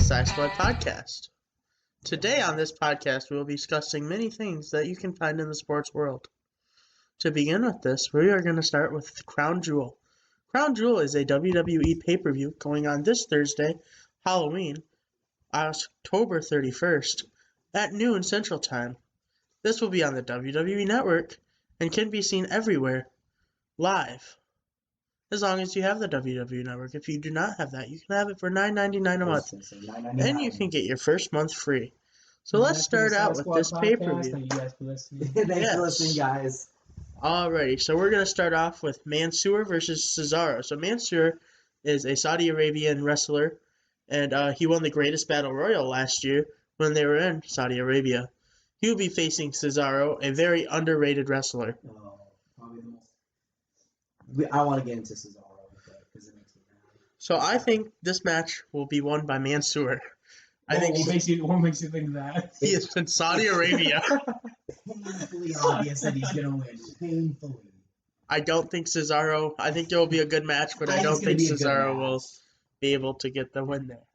SighSquadPodcast. Today on this podcast, we will be discussing many things that you can find in the sports world. To begin with this, we are going to start with Crown Jewel. Crown Jewel is a WWE pay-per-view going on this Thursday, Halloween, October 31st, at noon Central Time. This will be on the WWE Network and can be seen everywhere, live. As long as you have the WWE Network. If you do not have that, you can have it for $9.99 a month. And you can get your first month free. So let's start out with this pay-per-view. Thank you guys for listening. Thanks for listening, guys. Alrighty, so we're going to start off with Mansoor versus Cesaro. So Mansoor is a Saudi Arabian wrestler, and he won the Greatest Battle Royal last year when they were in Saudi Arabia. He will be facing Cesaro, a very underrated wrestler. Probably the most. I want to get into Cesaro because it makes me mad. So I think this match will be won by Mansoor. What makes you think that? He is in Saudi Arabia. Painfully obvious that he's going to win. Painfully. I don't think Cesaro. I think there will be a good match, but I don't think Cesaro will be able to get the win there.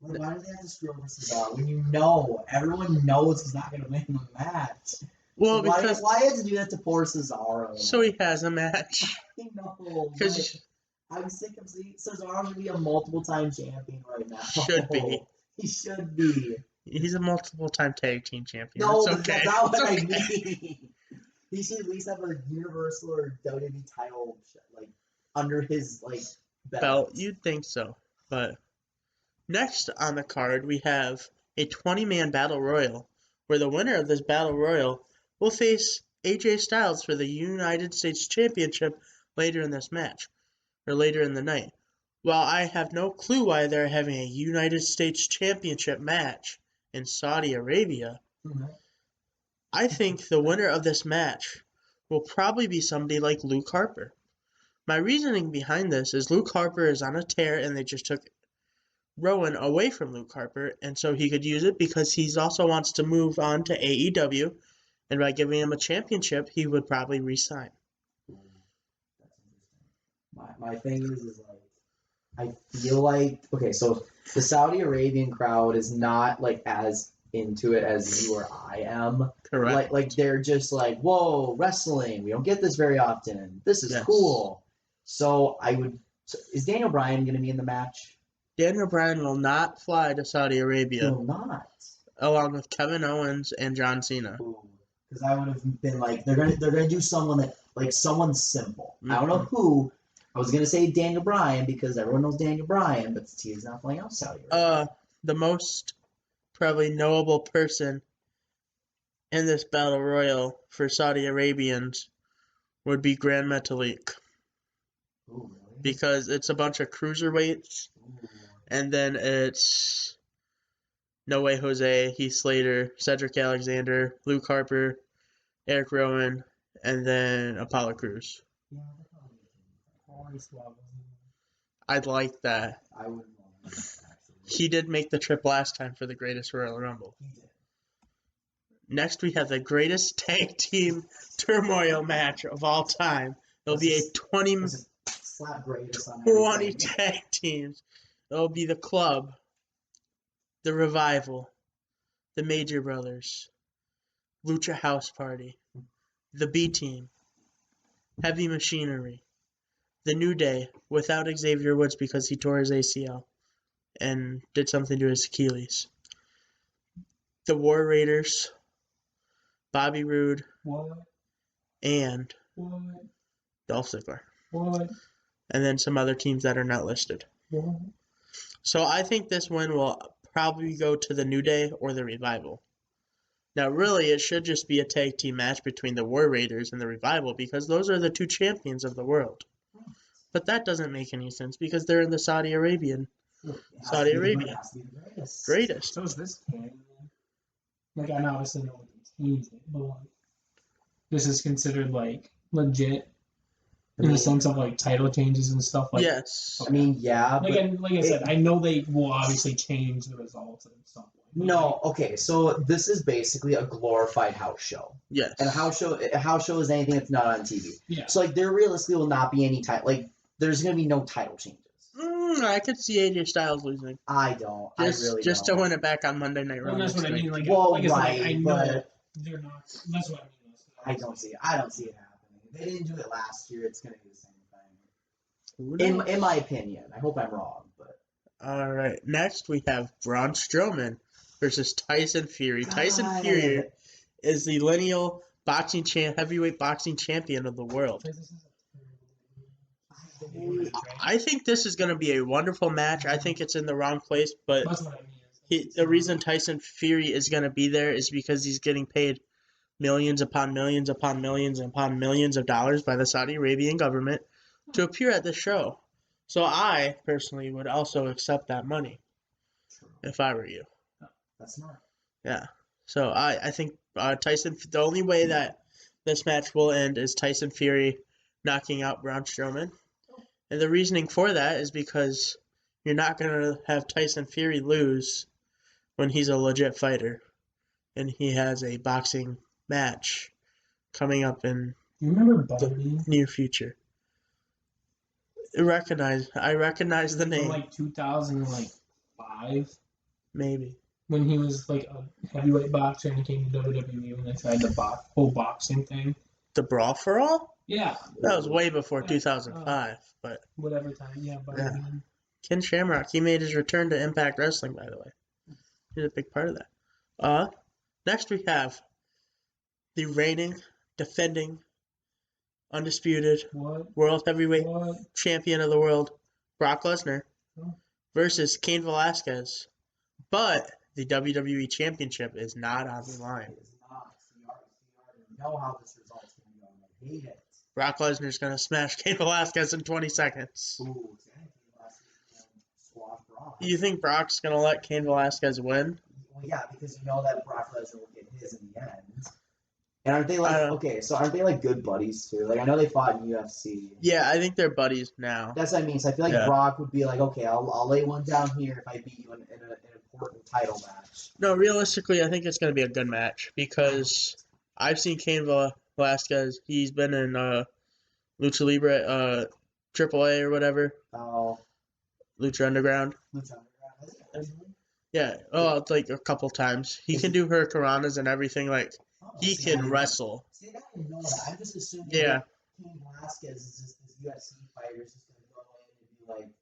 Why do they have to screw over Cesaro when everyone knows he's not going to win the match? Well, because why have to do that to poor Cesaro? So he has a match. I know. Because I'm sick of seeing Cesaro should be a multiple-time champion right now. Should be. He should be. He's a multiple-time tag team champion. No, it's okay. That's not what I mean. He should at least have a Universal or WWE title under his belt. You'd think so, but next on the card we have a 20-man battle royal, where the winner of this battle royal will face AJ Styles for the United States Championship later in this match, or later in the night. While I have no clue why they're having a United States Championship match in Saudi Arabia, I think the winner of this match will probably be somebody like Luke Harper. My reasoning behind this is Luke Harper is on a tear, and they just took Rowan away from Luke Harper, and so he could use it because he also wants to move on to AEW, and by giving him a championship, he would probably re-sign. That's interesting. My thing is I feel like, okay, so the Saudi Arabian crowd is not as into it as you or I am. Correct. Like they're just whoa, wrestling. We don't get this very often. This is cool. So is Daniel Bryan going to be in the match? Daniel Bryan will not fly to Saudi Arabia. He will not. Along with Kevin Owens and John Cena. Because I would have been they're gonna do someone someone simple. I don't know who. I was gonna say Daniel Bryan because everyone knows Daniel Bryan, but he's not flying out Saudi Arabia. The most probably knowable person in this battle royal for Saudi Arabians would be Grand Metalik. Ooh, really? Because it's a bunch of cruiserweights. Ooh. And then it's No Way Jose, Heath Slater, Cedric Alexander, Luke Harper, Eric Rowan, and then Apollo Crews. Yeah, I'd like that. I wouldn't want that, actually. He did make the trip last time for the Greatest Royal Rumble. He did. Next, we have the greatest tag team turmoil match of all time. It'll be a 20 tag teams. It'll be the Club, the Revival, the Major Brothers, Lucha House Party, the B-Team, Heavy Machinery, the New Day without Xavier Woods because he tore his ACL and did something to his Achilles, the War Raiders, Bobby Roode, and Dolph Ziggler. And then some other teams that are not listed. So I think this win will probably go to the New Day or the Revival. Now, really, it should just be a tag team match between the War Raiders and the Revival because those are the two champions of the world. But that doesn't make any sense because they're in the Saudi Arabia. Greatest. So is this canon? I obviously know what they changed it, but this is considered legit in the sense of title changes and stuff Yes. I mean, yeah. Like I said, I know they will obviously change the results at some point. No, okay, so this is basically a glorified house show. Yes. And a house show is anything that's not on TV. Yeah. So there realistically will not be any title. There's going to be no title changes. I could see AJ Styles losing. I don't. Just to win it back on Monday Night Raw. Well, that's next what I mean. week. Like, Well, like I said, right, I know but they're not. That's what I mean. I don't see it. I don't see it happening. If they didn't do it last year, it's gonna be the same Who thing. knows? In my opinion, I hope I'm wrong, but All right. Next, we have Braun Strowman versus Tyson Fury. Tyson God. Fury is the lineal heavyweight boxing champion of the world. I think this is going to be a wonderful match. I think it's in the wrong place, but That's what I mean. the reason Tyson Fury is going to be there is because he's getting paid millions upon millions upon millions upon millions of dollars by the Saudi Arabian government to appear at this show. So I personally would also accept that money true. if I were you. That's smart. Yeah. So I think Tyson. The only way that this match will end is Tyson Fury knocking out Braun Strowman, and the reasoning for that is because you're not gonna have Tyson Fury lose when he's a legit fighter, and he has a boxing match coming up in You remember Butterbean? near future. I recognize the From name. like 2005, Maybe. when he was like a heavyweight boxer and he came to WWE when they tried the whole boxing thing. The Brawl for All? Yeah, That was way before Yeah. 2005, but whatever time. Yeah, Butterbean. Ken Shamrock, he made his return to Impact Wrestling, by the way. He's a big part of that. Next we have the reigning, defending, undisputed What? World Heavyweight What? Champion of the world, Brock Lesnar, Oh. versus Cain Velasquez. But the WWE Championship is not on the line. It is not. You already know how this result's going to go. I hate it. Brock Lesnar's going to smash Cain Velasquez in 20 seconds. Ooh, it's going to be last squad Brock. You think Brock's going to let Cain Velasquez win? Well, yeah, because you know that Brock Lesnar will get his in the end. And aren't they like aren't they like good buddies too? Like I know they fought in UFC. Yeah, I think they're buddies now. That's what I mean. So I feel like Yeah. Brock would be like, okay, I'll lay one down here if I beat you in an important title match. No, realistically, I think it's going to be a good match because I've seen Cain Velasquez. He's been in Lucha Libre, AAA or whatever, Oh, Lucha Underground. Lucha Underground, is it actually? Yeah, it's like a couple times. He can do hurricanranas and everything. Like Oh, he see, I can didn't- wrestle. See, I didn't know that. I'm just assuming Yeah. that Cain Velasquez is just this UFC fighter is just going to go in and be like,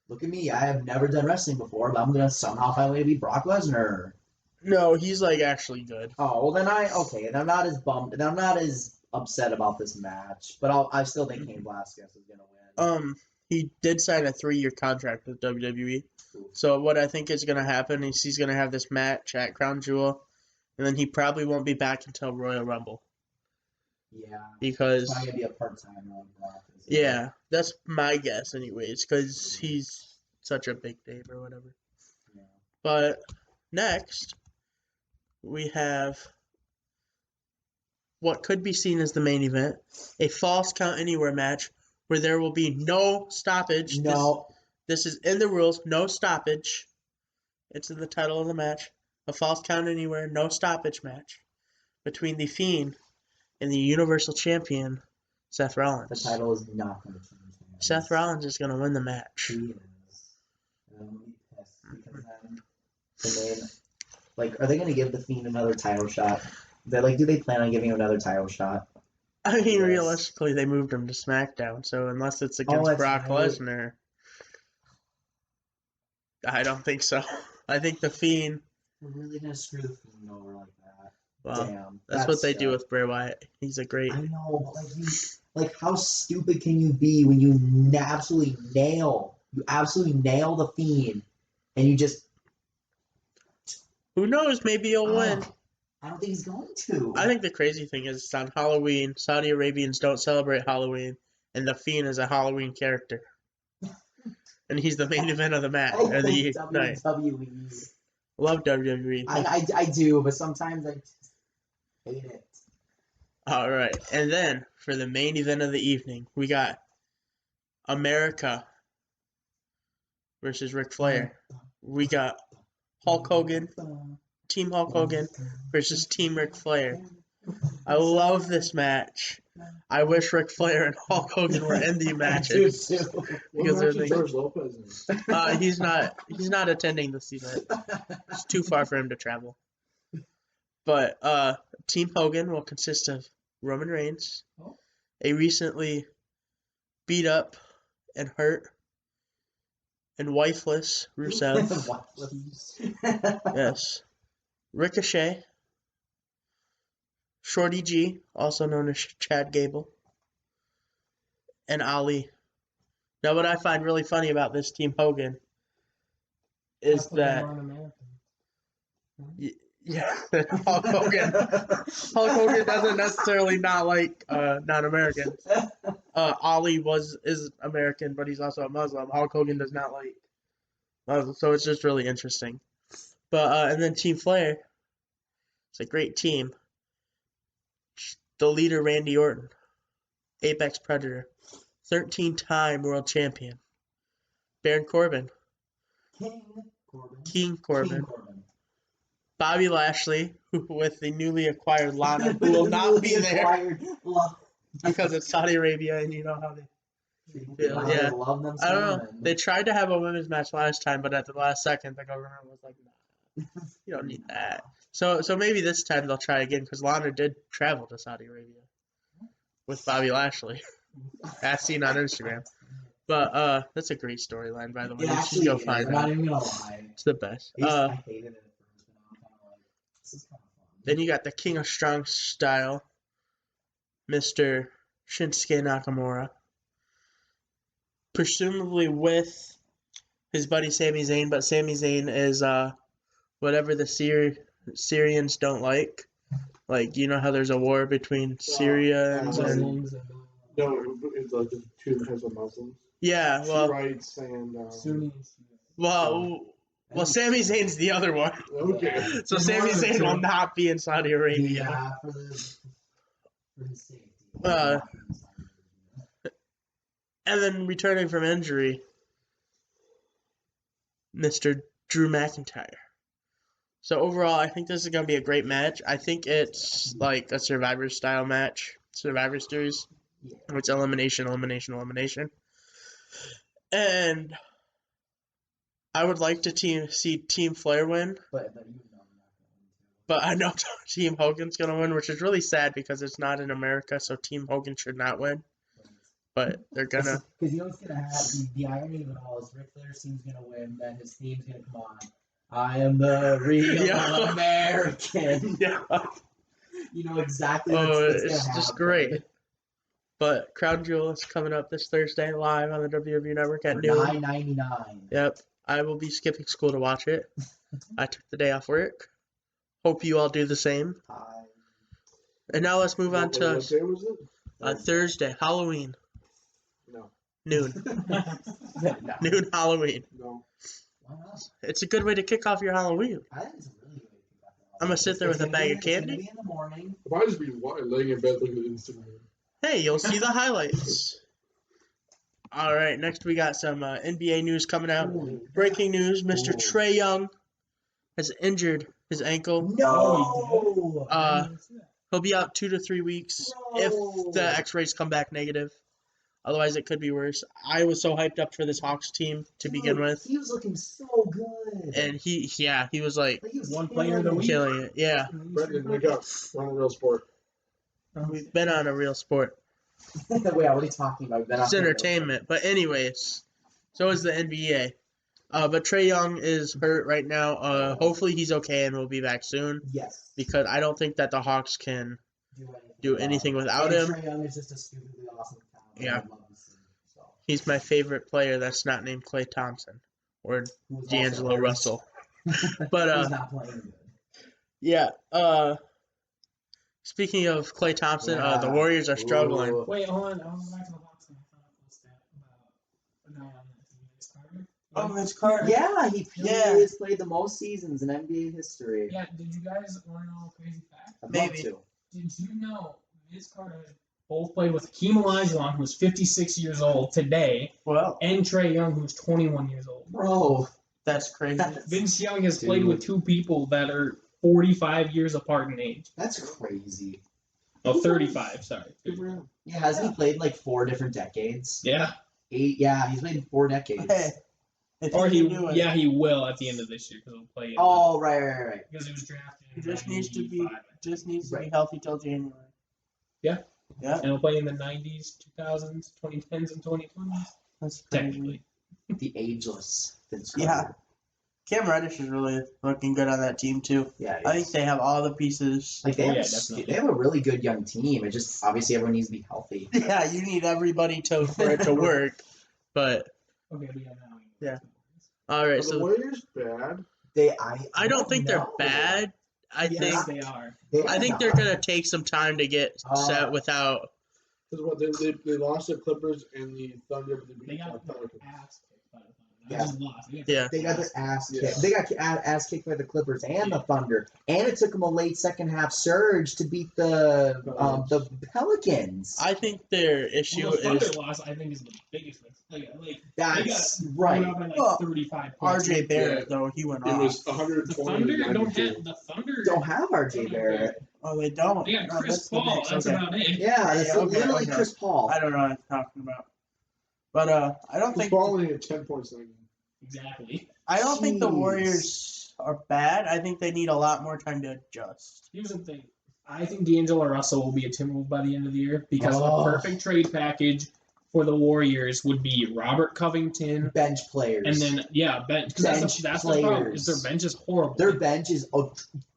look at me, I have never done wrestling before, but I'm going to somehow find a way to beat Brock Lesnar. No, he's like actually good. Oh, well then and I'm not as bummed, and I'm not as upset about this match, but I still think Cain Velasquez is going to win. He did sign a 3-year contract with WWE. So what I think is going to happen is he's going to have this match at Crown Jewel, and then he probably won't be back until Royal Rumble. Yeah. Because It's not going to be a part-time role, Brock. yeah, that's my guess anyways, because he's such a big name or whatever. Yeah. But next, we have what could be seen as the main event, a Falls Count Anywhere match where there will be no stoppage. No. This is in the rules, no stoppage. It's in the title of the match. A Falls Count Anywhere, no stoppage match between The Fiend and the Universal Champion, Seth Rollins. The title is not going to change. Seth Rollins is going to win the match. He is. And I'm going to be pissed because then the main, like, are they going to give the Fiend another title shot? Do they plan on giving him another title shot? I mean, Yes. realistically, they moved him to SmackDown, so unless it's against that's Brock right. Lesnar, I don't think so. I think The Fiend, We're really going to screw the Fiend over like that. well, Damn. that's what they do sucks. with Bray Wyatt. He's a great... I know, but how stupid can you be when you absolutely nail the Fiend, and you just Who knows? Maybe he'll win. I don't think he's going to. I think the crazy thing is it's on Halloween. Saudi Arabians don't celebrate Halloween, and The Fiend is a Halloween character. And he's the main event of the match. I Or the hate night. WWE. Love WWE. I do, but sometimes I just hate it. All right. And then for the main event of the evening, we got America versus Ric Flair. We got Hulk Hogan, Team Hulk Hogan versus Team Ric Flair. I love this match. I wish Ric Flair and Hulk Hogan were in the I do matches too. because they're the, George Lopez. he's not attending this event. It's too far for him to travel. But Team Hogan will consist of Roman Reigns, a recently beat up and hurt and wifeless Rusev. Yes. Ricochet, Shorty G, also known as Chad Gable, and Ali. Now, what I find really funny about this Team Hogan is that, yeah, Hulk Hogan doesn't necessarily not like non-Americans. Ali is American, but he's also a Muslim. Hulk Hogan does not like Muslims, so it's just really interesting. But and then Team Flair, it's a great team. The leader, Randy Orton, Apex Predator, 13-time world champion. Baron Corbin, King Corbin. Bobby Lashley, with the newly acquired Lana, who will not be there because it's Saudi Arabia, and you know how they feel. Yeah, I don't know. They tried to have a women's match last time, but at the last second, the government was like, "Nah, you don't need that." So maybe this time they'll try again because Lana did travel to Saudi Arabia with Bobby Lashley, as seen on Instagram. But that's a great storyline, by the way. You should go find I'm not it. even gonna lie. It's the best. I hated it at first, but now I'm kind of like, this is kind of fun. Then you got the King of Strong Style, Mr. Shinsuke Nakamura, presumably with his buddy Sami Zayn, but Sami Zayn is whatever the Syrians don't like. Like, you know how there's a war between Syrians and... Muslims No, it's like the two types of Muslims. Yeah, well... Shiites and... Sunnis. Well, Sami Zayn's the other one. Okay. So Sami Zayn will not be in Saudi Arabia. Yeah, for his safety. And then returning from injury, Mr. Drew McIntyre. So overall, I think this is going to be a great match. I think it's like a Survivor style match, Survivor Series. It's elimination. And I would like to see Team Flair win. But I know Team Hogan's going to win, which is really sad because it's not in America, so Team Hogan should not win. But they're going to... Because you know what's going to happen? The irony of it all is Ric Flair's team's going to win, then his team's going to come on. I am the real American. Yeah. You know exactly what's going to happen. It's just great. But Crown Jewel is coming up this Thursday live on the WWE Network at noon. $9.99. Yep. I will be skipping school to watch it. I took the day off work. Hope you all do the same. And now let's move on to What day was it? Thursday, Halloween. No. Noon. Noon Halloween. No. Why not? It's a good way to kick off your Halloween. I think it's a really good way to kick off the I'm going to sit there with a bag of It's going to candy. be in the morning. If I just be laying in bed looking at Instagram. Hey, you'll see the highlights. All right, next we got some NBA news coming out. Breaking news, Mr. Trae Young has injured his ankle. No! He'll be out 2 to 3 weeks if the x-rays come back negative. Otherwise, it could be worse. I was so hyped up for this Hawks team to begin with. He was looking so good. And he was like Like, he was One player of the week. killing it. Yeah, Brendan, wake up. We're on a real sport. we've been on a real sport. Wait, what are you talking about? It's entertainment. But anyways, so is the NBA. But Trae Young is hurt right now. Hopefully he's okay and will be back soon. Yes. Because I don't think that the Hawks can do anything without him. Trae Young is just a stupidly awesome talent. Yeah. I love to see him, so. He's my favorite player that's not named Klay Thompson or Who's D'Angelo also- Russell. But He's not playing good. yeah. Speaking of Klay Thompson, the Warriors are struggling. Ooh. Wait, hold on. I want to go back to the Hawks and I found out a stat about a guy on that team, Vince Carter. Vince Carter. Yeah, he Yeah. has played the most seasons in NBA history. Yeah, did you guys want to know a crazy fact? I'd Maybe. love to. Did you know Vince Carter has both played with Hakeem Olajuwon, who's 56 years old today, Well, and Trae Young, who's 21 years old? Bro. that's crazy. Vince Young has played Dude. with two people that are 45 years apart in age. That's crazy. Oh, 35. Sorry. Good for him. Yeah, hasn't he played in like 4 different decades? Yeah. 8. Yeah, he's played in 4 decades. Hey, if Or he can do it, he will at the end of this year because he'll play. Oh, right. Because he was drafted. he just needs to be 95. be healthy till January. Yeah. Yeah, And he'll play in the 90s, 2000s, 2010s, and 2020s. that's crazy. Technically. The ageless Vince Yeah. Carter. Cam Reddish is really looking good on that team too. Yeah. I think they have all the pieces. Like they Oh, have, yeah, a, definitely. they have a really good young team. It just obviously everyone needs to be healthy. Yeah, you need everybody for it to work. But Okay, but yeah, now. Yeah. all Are right, the so Warriors bad? I don't think they're know. bad. I Yes, think they are. I think they're gonna take some time to get set without. Because what they lost the Clippers and the Thunder, but they They beat got the their Pelicans. ass kicked by the Thunder. Yeah. Not just lost. Yeah. They got their ass kicked. Yeah. They got ass kicked by the Clippers and the Thunder, and it took them a late second half surge to beat the Pelicans. I think their issue Well, the Thunder is loss, I think, is the biggest. Like That's they got right. blown out by like Well, 35 points. RJ Barrett Yeah. though. He went It off. was The 120 Thunder to don't 92. have the Thunder. Don't have RJ Barrett. Oh, they don't. They got Oh, Chris that's the Paul. Knicks. That's Okay. about it. Yeah, that's Yeah, okay, literally okay. Chris Paul. I don't know what I'm talking about. But I don't Chris think Paul only had 10 points in that game. Exactly. the Jeez. Warriors are bad. I think they need a lot more time to adjust. Here's the thing. I think D'Angelo Russell will be a Timberwolf by the end of the year because Oh. the perfect trade package for the Warriors would be Robert Covington Bench players. and then bench because Bench that's the problem. players. Is their bench is horrible. Their bench is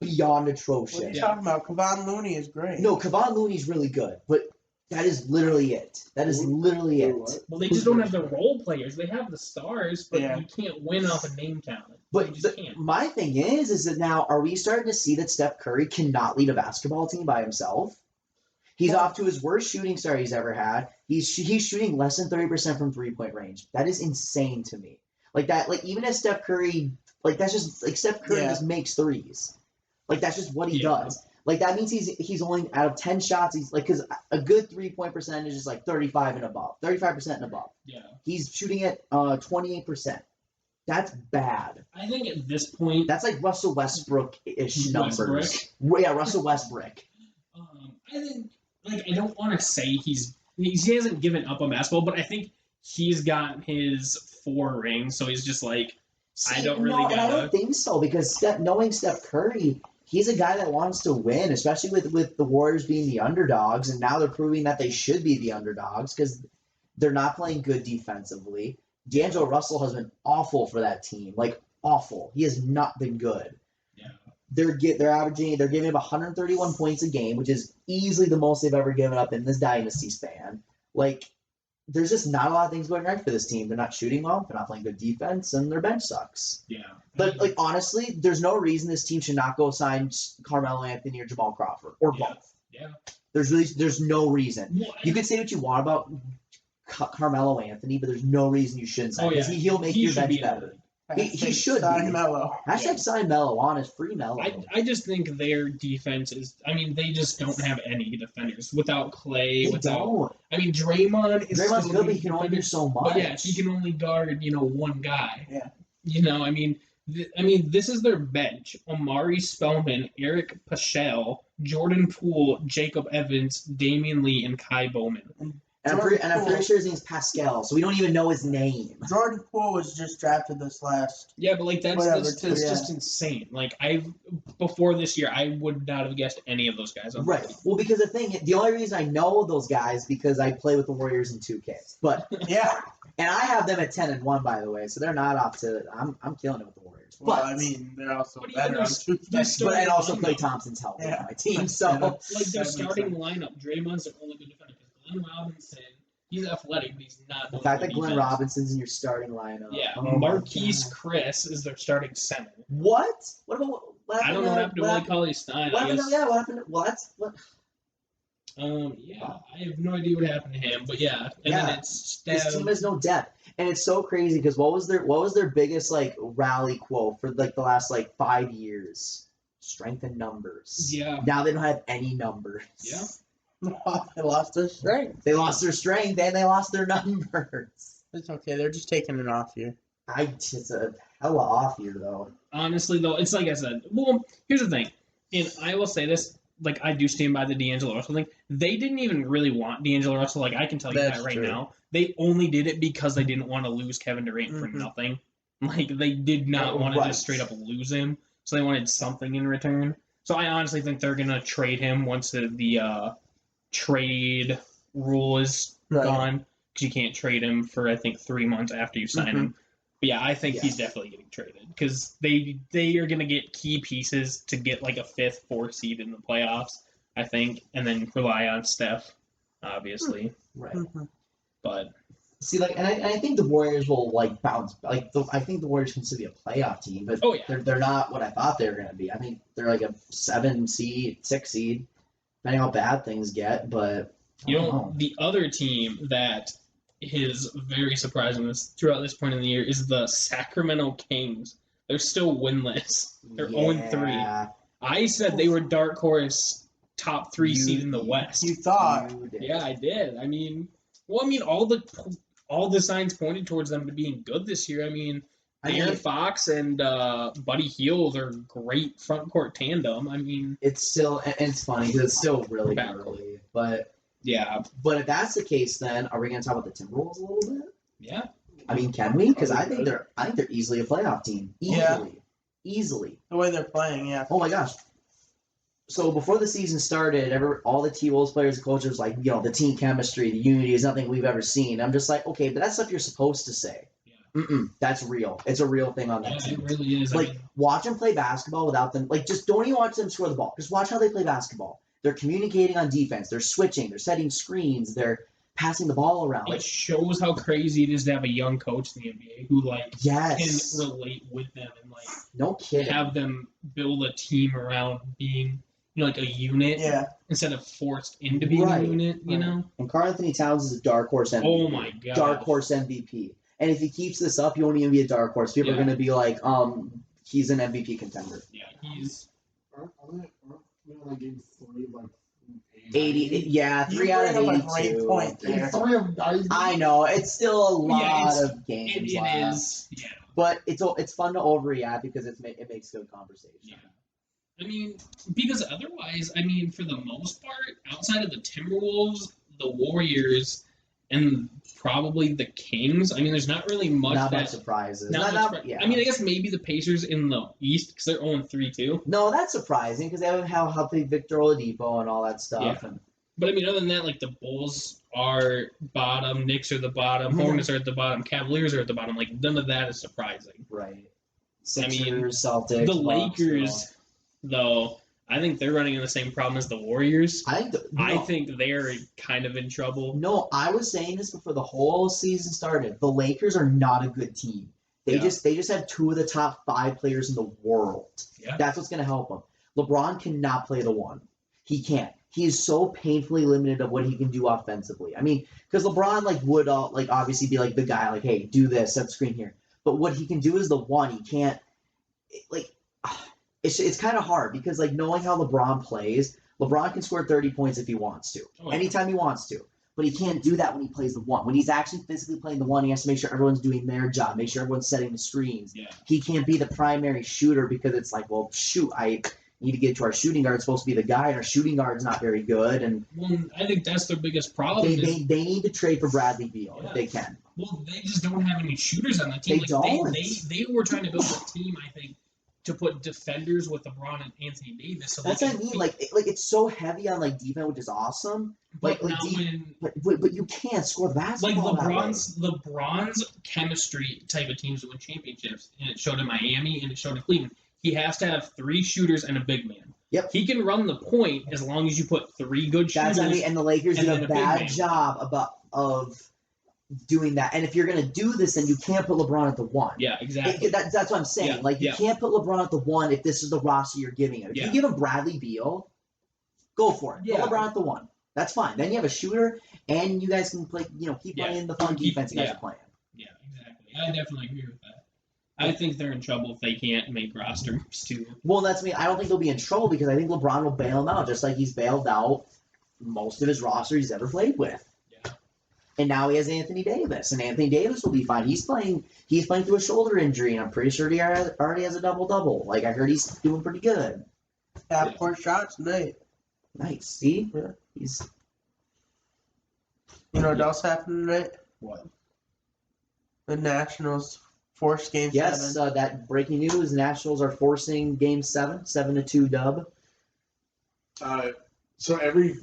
beyond What are atrocious. you Yeah. talking about? Kevon Looney is great. No, Kevon Looney's really good, but that is literally it. That is literally it. What? Well, they just don't have the role players. They have the stars, but Yeah. you can't win off of name talent. You But just can't. my thing is that now are we starting to see that Steph Curry cannot lead a basketball team by himself? He's Well- off to his worst shooting start he's ever had. He's shooting less than 30% from 3-point range. That is insane to me. Like that, like even as Steph Curry, like that's just like Steph Curry Yeah. just makes threes. Like that's just what he Yeah. does. Like that means he's only out of 10 shots. He's like because a good 3-point percentage is like 35% and above. Yeah. He's shooting at 28%. That's bad. I think at this point, That's like Russell Westbrook-ish numbers. Westbrook? Yeah, Russell Westbrook. I think I don't want to say he hasn't given up on basketball, but I think he's got his 4 rings, so he's just like I don't really and I gotta- don't think so because knowing Steph Curry, he's a guy that wants to win, especially with the Warriors being the underdogs, and now they're proving that they should be the underdogs because they're not playing good defensively. D'Angelo Russell has been awful for that team, like awful. He has not been good. Yeah. They're giving up 131 points a game, which is easily the most they've ever given up in this dynasty span. Like, there's just not a lot of things going right for this team. They're not shooting well, they're not playing good defense, and their bench sucks. Yeah. But like honestly, there's no reason this team should not go sign Carmelo Anthony or Jamal Crawford or Yeah. both. Yeah. There's no reason. Well, You could say what you want about Carmelo Anthony, but there's no reason you shouldn't sign. Oh, yeah. He'll make He your should bench be in the better. league. He should Sign be. Melo. Hashtag sign Melo on his free Melo. I just think their defense is. I mean, they just don't have any defenders without Clay. They Without. don't. I mean, Draymond is. Draymond's still good, a but he can only do so much. But yeah, he can only guard one guy. Yeah. I mean, this is their bench: Amari Spellman, Eric Paschal, Jordan Poole, Jacob Evans, Damian Lee, and Kai Bowman. And I'm pretty sure his name's Pascal, so we don't even know his name. Jordan Poole was just drafted this last. Yeah, but that's Whatever, too, yeah. just insane. Like before this year, I would not have guessed any of those guys. On the Right. team. Well, because the only reason I know those guys because I play with the Warriors in 2K. But Yeah. and I have them at 10-1 by the way, so they're not off to. I'm killing it with the Warriors. Well, But I mean, they're also But better even on there's- two. there's but and also lineup. Klay Thompson's helping Yeah. my team. So Yeah. Like That their makes starting sense. lineup, Draymond's their only good defender because Glenn Robinson, he's athletic, but he's not. the doing fact good that Glenn defense. Robinson's in your starting lineup. Yeah, Oh my Marquise God. Chris is their starting center. What? What about what I happened? don't know what happened to Willie Cauley-Stein. What I happened? guess. Yeah, what happened? What? Yeah, I have no idea what happened to him, but yeah, and Yeah. then it's This team has no depth, and it's so crazy because what was their biggest like rally quote for like the last like 5 years? Strength in numbers. yeah. Now they don't have any numbers. Yeah. They lost their strength. They lost their strength and they lost their numbers. It's okay. They're just taking it off you. It's a hella off year though. Honestly, though, it's like I said. Well, here's the thing, and I will say this: like I do stand by the D'Angelo Russell thing. They didn't even really want D'Angelo Russell. Like I can tell you That's that right true. now. They only did it because they didn't want to lose Kevin Durant for Mhm. nothing. Like they did not want to Right. just straight up lose him. So they wanted something in return. So I honestly think they're gonna trade him once the trade rule is Right. gone. Because you can't trade him for I think 3 months after you sign him. But yeah, I think he's definitely getting traded because they are gonna get key pieces to get like a 5th, 4th seed in the playoffs. I think, and then rely on Steph, obviously. Right. Mhm. But See, like, and I think the Warriors will like bounce. Like, I think the Warriors can still be a playoff team, but oh yeah, they're not what I thought they were going to be. I think they're like a 7 seed, 6 seed, depending how bad things get. But I you don't know know. the other team that is very surprising throughout this point in the year is the Sacramento Kings. They're still winless. They're 0-3. Yeah, I said they were dark horse top 3 seed in the West. You thought. you did. Yeah, I did. I mean, all the signs pointed towards them to being good this year. I mean, I mean, Aaron Fox and Buddy Hield are great front court tandem. I mean, it's still, and it's funny because it's still really Back. early. But yeah, if that's the case, then are we going to talk about the Timberwolves a little bit? yeah. I mean, can we? Because I think they're easily a playoff team. Easily. The way they're playing, yeah. Oh my gosh. So before the season started, all the T-Wolves players and coaches was like, the team chemistry, the unity is nothing we've ever seen. I'm just like, okay, but that's stuff you're supposed to say. Yeah. That's real. It's a real thing on that Yeah, team. it really is. I Like, mean, watch them play basketball without them. Like, just don't even watch them score the ball. Just watch how they play basketball. They're communicating on defense. They're switching. They're setting screens. They're passing the ball around. it Like, shows how crazy it is to have a young coach in the NBA who yes. can relate with them and No kidding. have them build a team around being like a unit Yeah. instead of forced into being Right. a unit. You Right. know? And Karl Anthony Towns is a dark horse MVP. Oh my god. Dark horse MVP. And if he keeps this up, he won't even be a dark horse. People are Yeah. going to be like, he's an MVP contender. Yeah, he's. Aren't we on like game 3 of like 80, yeah, You 3 out of bring up a 82. great point Game there. 3 of 90? I know, it's still a lot it's- of games It left. is. Yeah. But it's fun to overreact because it makes good conversation. Yeah. I mean, because otherwise, I mean, for the most part, outside of the Timberwolves, the Warriors, and probably the Kings, I mean, there's not really much Not that. much surprises. Not much yeah. I mean, I guess maybe the Pacers in the East because they're 0-3 too. No, that's surprising because they haven't how healthy Victor Oladipo and all that stuff. Yeah. And But I mean, other than that, like the Bulls are bottom, Knicks are the bottom, Mhm. Hornets are at the bottom, Cavaliers are at the bottom. Like none of that is surprising. right. I mean, Sixers, Celtics, The Bucks, Lakers, though, I think they're running in the same problem as the Warriors. I think they're kind of in trouble. No, I was saying this before the whole season started. The Lakers are not a good team. They Yeah. just have 2 of the top 5 players in the world. Yeah. That's what's going to help them. LeBron cannot play the 1. He can't. He is so painfully limited of what he can do offensively. I mean, because LeBron would obviously be the guy hey, do this, set the screen here. But what he can do is the 1. He can't It's kind of hard because knowing how LeBron plays, LeBron can score 30 points if he wants to, Oh, yeah. anytime he wants to. But he can't do that when he plays the 1. When he's actually physically playing the 1, he has to make sure everyone's doing their job, make sure everyone's setting the screens. Yeah. He can't be the primary shooter because it's well, shoot, I need to get to our shooting guard. It's supposed to be the guy, and our shooting guard's not very good. And Well, I think that's their biggest problem. they need to trade for Bradley Beal if they can. Well, they just don't have any shooters on the team. They don't. They were trying to build a team, I think, to put defenders with LeBron and Anthony Davis. So That's what I mean. It's so heavy on defense, which is awesome. but like, now But you can't score the basketball. LeBron's chemistry type of teams win championships, and it showed in Miami and it showed in Cleveland. He has to have 3 shooters and a big man. Yep. He can run the point as long as you put 3 good shooters. That's what I mean. And the Lakers and did then a a big bad man. job of doing that. And if you're going to do this, then you can't put LeBron at the 1. Yeah, exactly. That's what I'm saying. Yeah, You can't put LeBron at the 1 if this is the roster you're giving him. If Yeah. you give him Bradley Beal, go for it. Yeah. Put LeBron at the 1. That's fine. Then you have a shooter, and you guys can play. Keep Yeah. playing the fun defense you guys Yeah. are playing. Yeah, exactly. I definitely agree with that. I think they're in trouble if they can't make rosters too. Well, that's me. I don't think they'll be in trouble because I think LeBron will bail him out, just like he's bailed out most of his roster he's ever played with. Yeah. And now he has Anthony Davis, and Anthony Davis will be fine. He's playing through a shoulder injury, and I'm pretty sure he already has a double-double. I heard he's doing pretty good. Half-court shots tonight. Nice. See? Yeah. He's You know what else happened tonight? What? The Nationals forced Game 7. That breaking news. Nationals are forcing Game 7, 7-2 dub. So every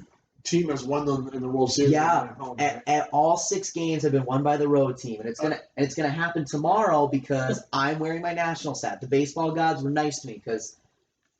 team has won them in the World Series. Yeah, At home, right? at all 6 games have been won by the road team, and it's gonna happen tomorrow because I'm wearing my Nationals hat. The baseball gods were nice to me because,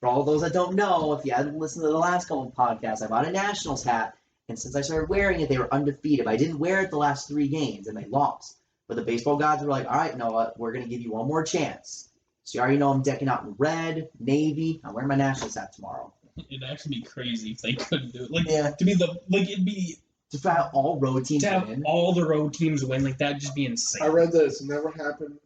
for all those that don't know, if you hadn't listened to the last couple of podcasts, I bought a Nationals hat, and since I started wearing it, they were undefeated. I didn't wear it the last 3 games, and they lost. But the baseball gods were like, all right, Noah, we're gonna give you one more chance. So you already know I'm decking out in red, navy. I'm wearing my Nationals hat tomorrow. It'd actually be crazy if they couldn't do it. Like, Yeah. to be it'd be To have all road teams to have win. all the road teams win. Like, that'd just be insane. I read that it's never happened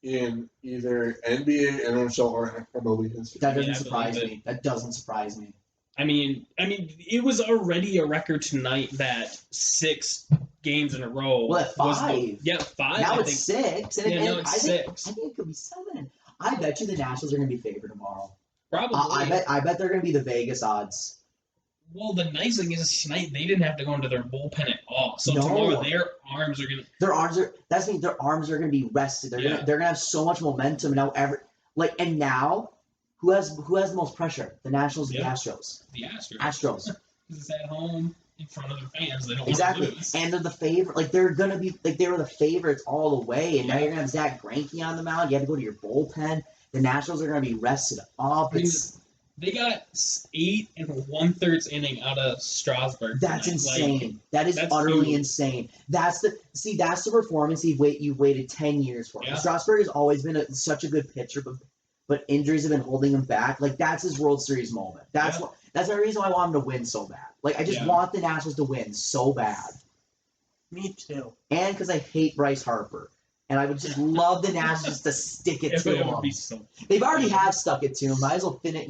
in either NBA, NHL, or MLB history. That doesn't Yeah, I surprise believe me. That doesn't surprise me. I mean, it was already a record tonight that 6 games in a row. Well, at was 5. 5. Now I it's think. 6. And Yeah, now it's I think, 6. I think it could be 7. I bet you the Nationals are going to be favored tomorrow. Probably. I bet they're going to be the Vegas odds. Well, the nice thing is tonight they didn't have to go into their bullpen at all. So No. tomorrow their arms are gonna. Their arms are. That means their arms are going to be rested. They're gonna have so much momentum now. And now, who has the most pressure? The Nationals, or the Astros. The Astros. Astros. It's at home in front of their fans. They don't Exactly. want to lose. And they're the favorite. Like they're gonna be like they were the favorites all the way. And now you're gonna have Zach Greinke on the mound. You have to go to your bullpen. The Nationals are gonna be rested up. They got 8 1/3 inning out of Strasburg. That's tonight. insane. That's Utterly huge. insane. That's the performance you've waited 10 years for. Yeah. Strasburg has always been such a good pitcher, but injuries have been holding him back. Like that's his World Series moment. That's the reason why I want him to win so bad. Like I just want the Nationals to win so bad. Me too. And because I hate Bryce Harper. And I would just love the Nationals to stick it to him. They've already have stuck it to him. Might as well finish.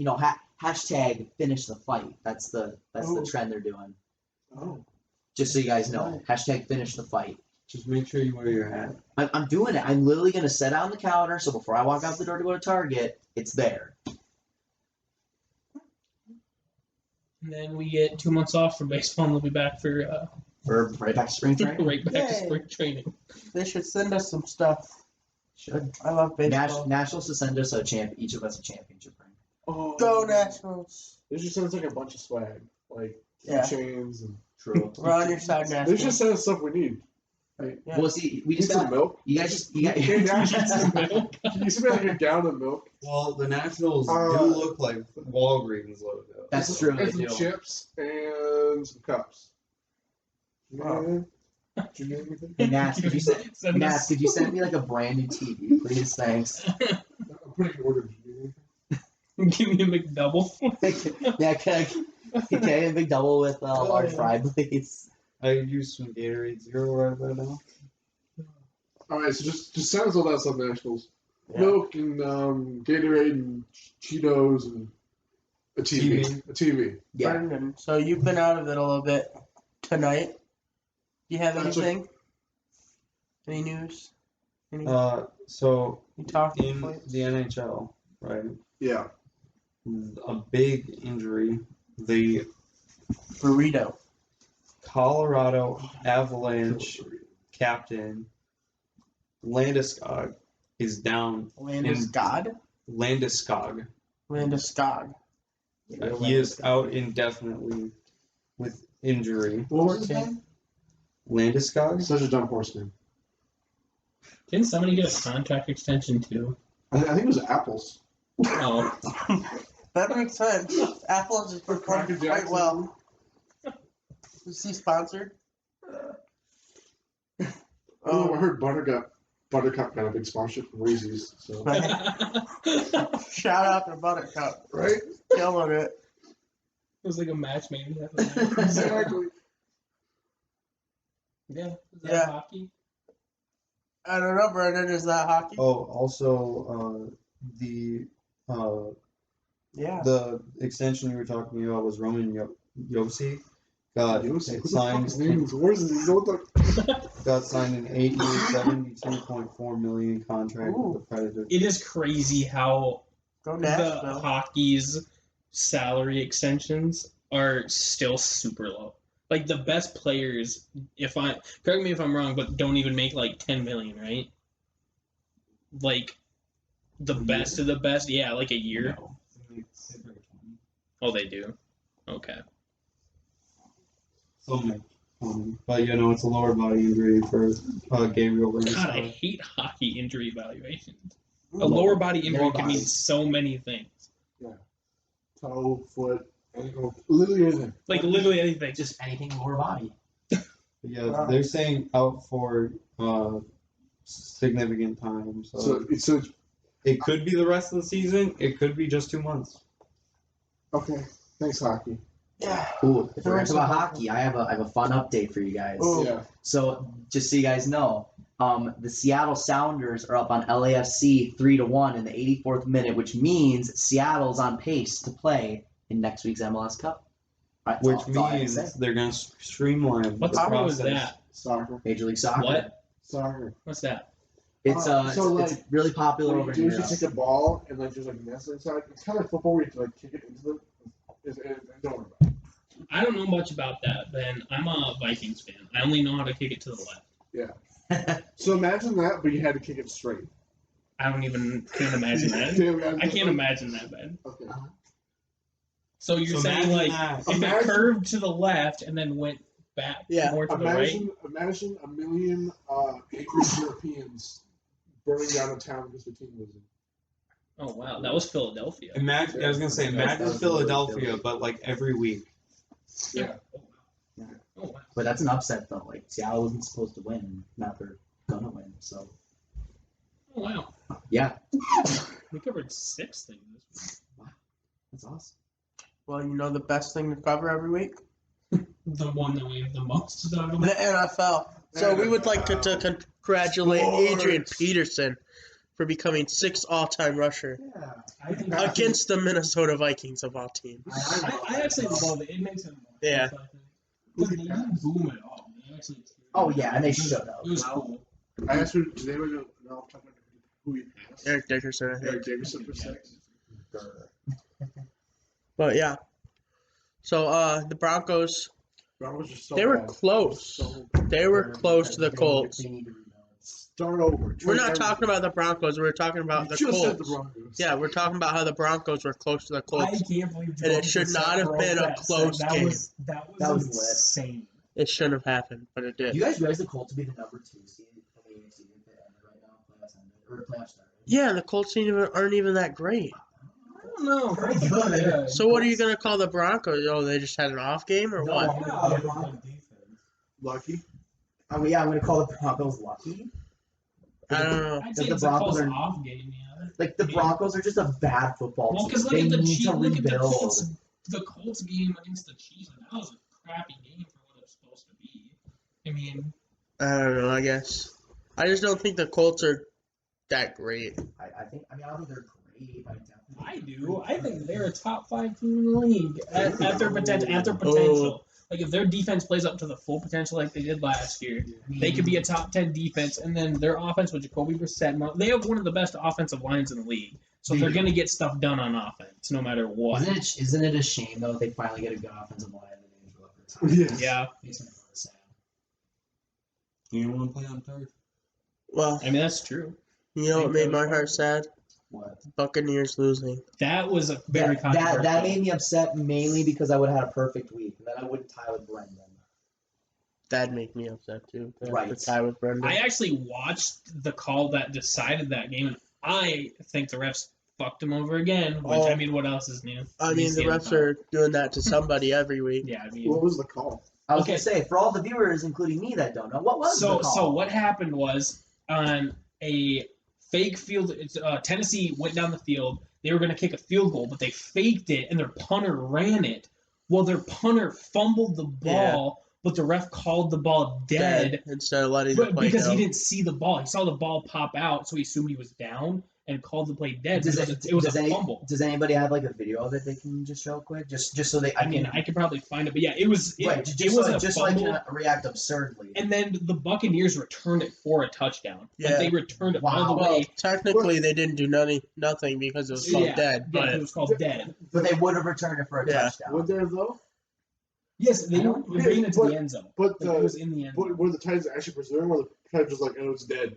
Hashtag finish the fight. That's the trend they're doing. Oh. Just so you guys know. Hashtag finish the fight. Just make sure you wear your hat. I'm doing it. I'm literally gonna set it on the counter. So before I walk out the door to go to Target, it's there. And then we get 2 months off from baseball, and we'll be back for Right back to spring training. right back to Yay. spring training. They should send us some stuff. Should. I love baseball. Nationals to send us each of us a championship ring. Oh, Go Nationals. They should send us like a bunch of swag, like Yeah. chains and. True. We're on your side, They Nationals. should send us stuff we need. Yeah. Well, see, we Need just some got milk. you guys. You got. Can you send me like a gallon of milk? Well, the Nationals do look like Walgreens logo. That's true. They And some do. chips and some cups. Wow. Do you need anything? Hey, Nats, could you Send us- could you send me like a brand new TV, please? Thanks. I'm putting an order. Do you need Give me a McDouble. Yeah, can I a big double with large fry, please? I use some Gatorade Zero right about now. All right, so just send us all that stuff, Nationals. Yeah. Milk and Gatorade and Cheetos and a TV. A TV. Yeah. Brendan, so you've been out of it a little bit tonight. Do you have That's anything? Any news? So You talking in points? the NHL, right? Yeah. A big injury. The Burrito. Colorado Avalanche captain Landeskog is down. Landeskog? Landeskog. Landeskog. He is out indefinitely with injury. What was his name? Landeskog? Such a dumb horse name. Didn't somebody get a contract extension too? I think it was Apples. Oh, That makes sense. Apple's is performing Cracker quite Jackson. well. Is he sponsored? Oh, I heard Buttercup got a big sponsorship from Reese's. So Shout out to Buttercup. right? Killing it. it was like a match made in heaven. Exactly. Yeah. Is that Yeah. hockey? I don't know, Brendan. Is that hockey? Oh, also the Yeah. the extension you were talking about was Roman Yossi. Got Who the fuck signed. is naming these horses? What the? Got signed an 8-year, $72.4 million contract with the Predators. It is crazy how Go the Nashville. hockey's salary extensions are still super low. Like the best players, correct me if I'm wrong, but don't even make like 10 million, right? Like the best of the best, yeah, like a year. No. Oh, they do. Okay. Some make 20. But it's a lower body injury for Gabriel. God, I hate hockey injury evaluations. A lower body injury can mean so many things. Toe, foot, ankle, literally anything. Like literally anything. Just anything lower body. Yeah, they're saying out for significant time. So it could be the rest of the season. It could be just 2 months. Okay. Thanks, hockey. Yeah. Ooh, if we're talking about hockey, I have a fun update for you guys. Oh yeah. So just so you guys know, the Seattle Sounders are up on LAFC 3-1 in the 84th minute, which means Seattle's on pace to play in next week's MLS Cup. That's Which all I have to say. means they're going to streamline What the sport was process. that? Soccer. Major League Soccer. What? Soccer. What's that? It's it's really popular over What you do here. is you take a ball and like there's like nets inside. It's kind of like football where you have to like kick it into the. Don't worry about it. I don't know much about that, Ben. I'm a Vikings fan. I only know how to kick it to the left. So imagine that, but you had to kick it straight. Can't imagine that. I can't imagine that, Ben. Okay. So you're So saying like imagine if Imagine- it curved to the left and then went back more to the right? Imagine a million angry Europeans burning down a town because the team was in. Oh wow, that was Philadelphia. Imagine, I was going to say, imagine That was Philadelphia, really but like every week. Yeah. Yeah. Oh wow. But that's an upset though. Like Seattle wasn't supposed to win, now they're gonna win. So Oh wow. yeah, We covered 6 things this that's awesome. Well, you know the best thing to cover every week? week. The one that we have the most to talk The about. NFL. So we would like to congratulate Adrian Peterson for becoming 6th all-time rusher Yeah. I think against the Minnesota Vikings of all teams. I actually love it. It makes it more. Yeah. Because they didn't boom at all. They actually. Oh yeah, and they should have. It was cool. I asked her, did anyone know I'm talking about who he passed? Eric Dickerson, I think. Eric Davidson for 6. But yeah. So the Broncos, Broncos are so they were bad. close. So They were close to the Colts. start over. We're not talking about the Broncos. We're talking about the just said the Colts. Broncos. Yeah, we're talking about how the Broncos were close to the I Colts. can't believe And it should not have been a close game. That That was insane. It shouldn't have happened, but it did. You guys realize the Colts would be the number 2 seed in the AFC if they ended right now? Playoffs ended, or the playoffs started. Yeah, the Colts aren't even that great. I don't know. Pretty good. So what are you going to call the Broncos? Oh, they just had an off game or No, what? I'm gonna call the Broncos. Lucky. I mean, yeah, I'm gonna call the Broncos lucky. I don't know. I'd say The it's a Broncos close are- off game, yeah. Like the Broncos are just a bad football Well, team. because look They at the need Chiefs. to Look at the rebuild. Colts. The Colts game against the Chiefs. Like, that was a crappy game for what it's supposed to be. I mean, I don't know, I guess. I just don't think the Colts are that great. I don't think they're great. I do. I think they're a top 5 team in the league at their potential. Like if their defense plays up to the full potential like they did last year, they could be a top 10 defense. And then their offense with Jacoby Brissett, they have one of the best offensive lines in the league. So they're going to get stuff done on offense no matter what. Isn't it a shame though they finally get a good offensive line and they go up for time? Yes. Yeah. Makes me really sad. You don't want to play on turf? Well, I mean, that's true. you know what made my heart sad? What? Buccaneers losing. That was a very controversial. That made me upset mainly because I would have had a perfect week and then I wouldn't tie with Brendan. That'd make me upset too. Right. The tie with Brendan. I actually watched the call that decided that game, and I think the refs fucked him over again. Which, I mean, what else is new? I mean, the refs are doing that to somebody every week. Yeah, I mean. What was the call? I was Okay. gonna say for all the viewers, including me that don't know, what was the call? So what happened was on a fake field. Tennessee went down the field. They were going to kick a field goal, but they faked it, and their punter ran it. Well, their punter fumbled the ball, but the ref called the ball dead. Instead of letting the play Because go. he didn't see the ball. He saw the ball pop out, so he assumed he was down and called the play dead because it was a fumble. Does anybody have like a video of it they can just show quick? Just so they I mean, I could probably find it, but yeah, it was a so I fumble. can react absurdly. And then the Buccaneers returned it for a touchdown. Like Yeah. they returned it all Wow. the Well, way. technically, they didn't do nothing because it was called dead. Yeah, But it was called dead. But they would have returned it for a Yeah. touchdown. Would there though? Yes, they don't- were bringing it to the end zone. But Like, it was in the end but zone. were the Titans actually pursuing, or the Titans just like, oh, it's dead?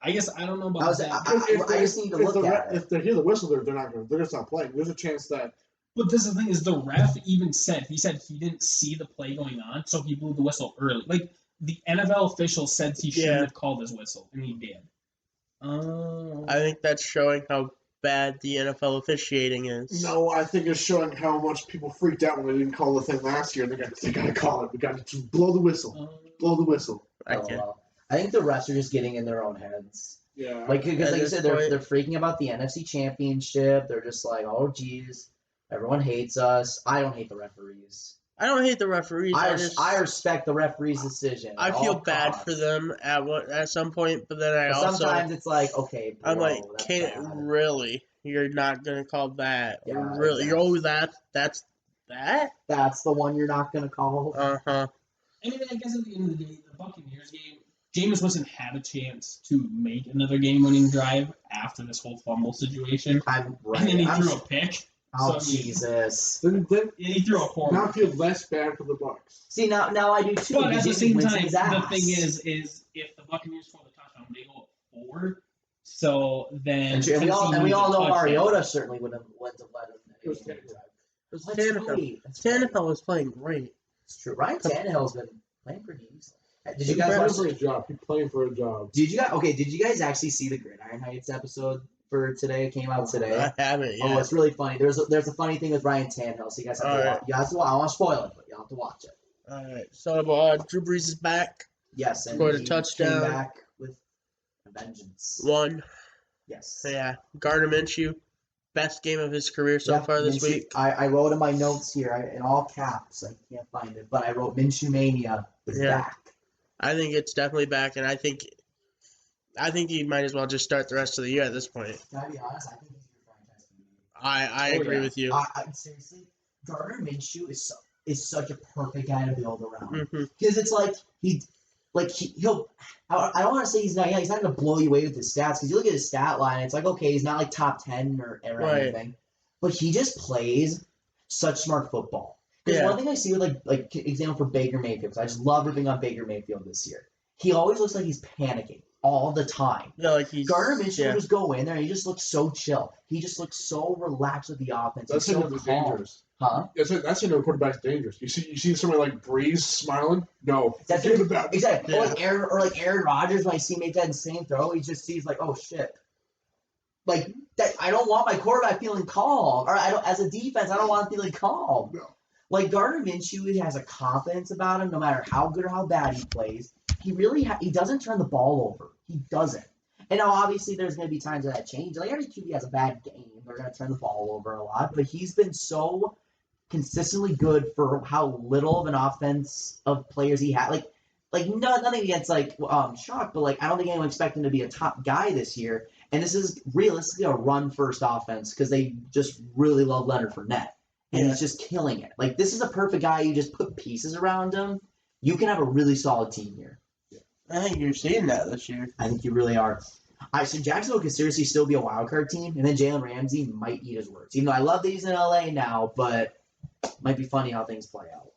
I guess I don't know about I was- that. I just need to look at it. If they hear the whistle, they're not going. They're just not playing. There's a chance that But this is the thing is the ref even said he didn't see the play going on, so he blew the whistle early. Like the NFL official said he shouldn't have called his whistle, and he did. Oh. I think that's showing how bad the NFL officiating is. no, I think it's showing how much people freaked out when they didn't call the thing last year. They got to call it. We got to blow the whistle. Blow the whistle. I Oh, can't. well. I think the refs are just getting in their own heads. Yeah. Like, because At like you this said, point- they're freaking about the NFC Championship. They're just like, oh, geez, everyone hates us. I don't hate the referees. I don't hate the referees. I respect the referee's decision. I at feel all bad costs. for them at some point, but then I But also sometimes it's like, okay, bro, I'm like, that's can't bad. really. You're not gonna call that. Yeah, Really? exactly. Oh, that's that. That's the one you're not gonna call. Uh-huh. I mean, I guess at the end of the day, the Buccaneers game, Jameis Winston had a chance to make another game-winning drive after this whole fumble situation, I'm right. and then he I'm- threw a pick. oh, so, I mean, Jesus. Then he threw a horrible. now feel less bad for the Bucks. See, now I do too. But at because the Jameis same time, Winston's the ass. thing is if the Buccaneers score the touchdown, they go up 4. So then And we Tennessee all needs a know touchdown. Mariota certainly wouldn't have let him It was drive. It's That's Tannehill. right. That's right. Tannehill was playing great. It's true. Ryan Tannehill's been playing pretty easily. Did you He's guys playing watch? for a job. He's playing for a job. Did you guys actually see the Gridiron Heights episode for today? It came out today. I haven't yet. Oh, it's really funny. There's a funny thing with Ryan Tannehill, so you guys have to Alright. watch. You guys have to watch. I don't want to spoil it, but you have to watch it. All right. So Drew Brees is back. Yes, and Scored a he touchdown. Came back with a vengeance. One. Yes. So yeah, Gardner Minshew, best game of his career so Yeah, far this Minshew- week. I wrote in my notes here in all caps. I can't find it, but I wrote Minshew Mania is Yeah. back. I think it's definitely back, and I think he might as well just start the rest of the year at this point. Can I be honest? I think he's your franchise QB. I Oh, agree yeah. with you. I seriously, Gardner Minshew is such a perfect guy to build around Hmm. because it's like he'll. I don't want to say he's not going to blow you away with his stats because you look at his stat line, it's like okay, he's not like top 10 or Right. anything, but he just plays such smart football. Because Yeah. one thing I see with like example for Baker Mayfield, because I just love ripping on Baker Mayfield this year. He always looks like he's panicking all the time. Yeah, like he's Gardner Minshew yeah. will just go in there and he just looks so chill. He just looks so relaxed with the offense. That's He's so another calm. dangerous. Huh? That's another quarterback's dangerous. You see somebody like Breeze smiling? No, That's forget it. about it. Exactly. Yeah. Or like Aaron Rodgers when I see him make that insane throw, he just sees like, oh shit. Like that I don't want my quarterback feeling calm. Or I don't as a defense, I don't want him feeling calm. No. Like Gardner Minshew, he has a confidence about him no matter how good or how bad he plays. He really he doesn't turn the ball over. He doesn't. And now obviously there's gonna be times that change. Like every QB has a bad game. They're gonna turn the ball over a lot. But he's been so consistently good for how little of an offense of players he had. Like nothing against Shock, but like I don't think anyone expected him to be a top guy this year. And this is realistically a run first offense because they just really love Leonard Fournette. And Yeah. he's just killing it. Like this is a perfect guy. You just put pieces around him. You can have a really solid team here. I think you're seeing that this year. I think you really are. So Jacksonville could seriously still be a wild card team, and then Jalen Ramsey might eat his words. Even though I love that he's in LA now, but might be funny how things play out.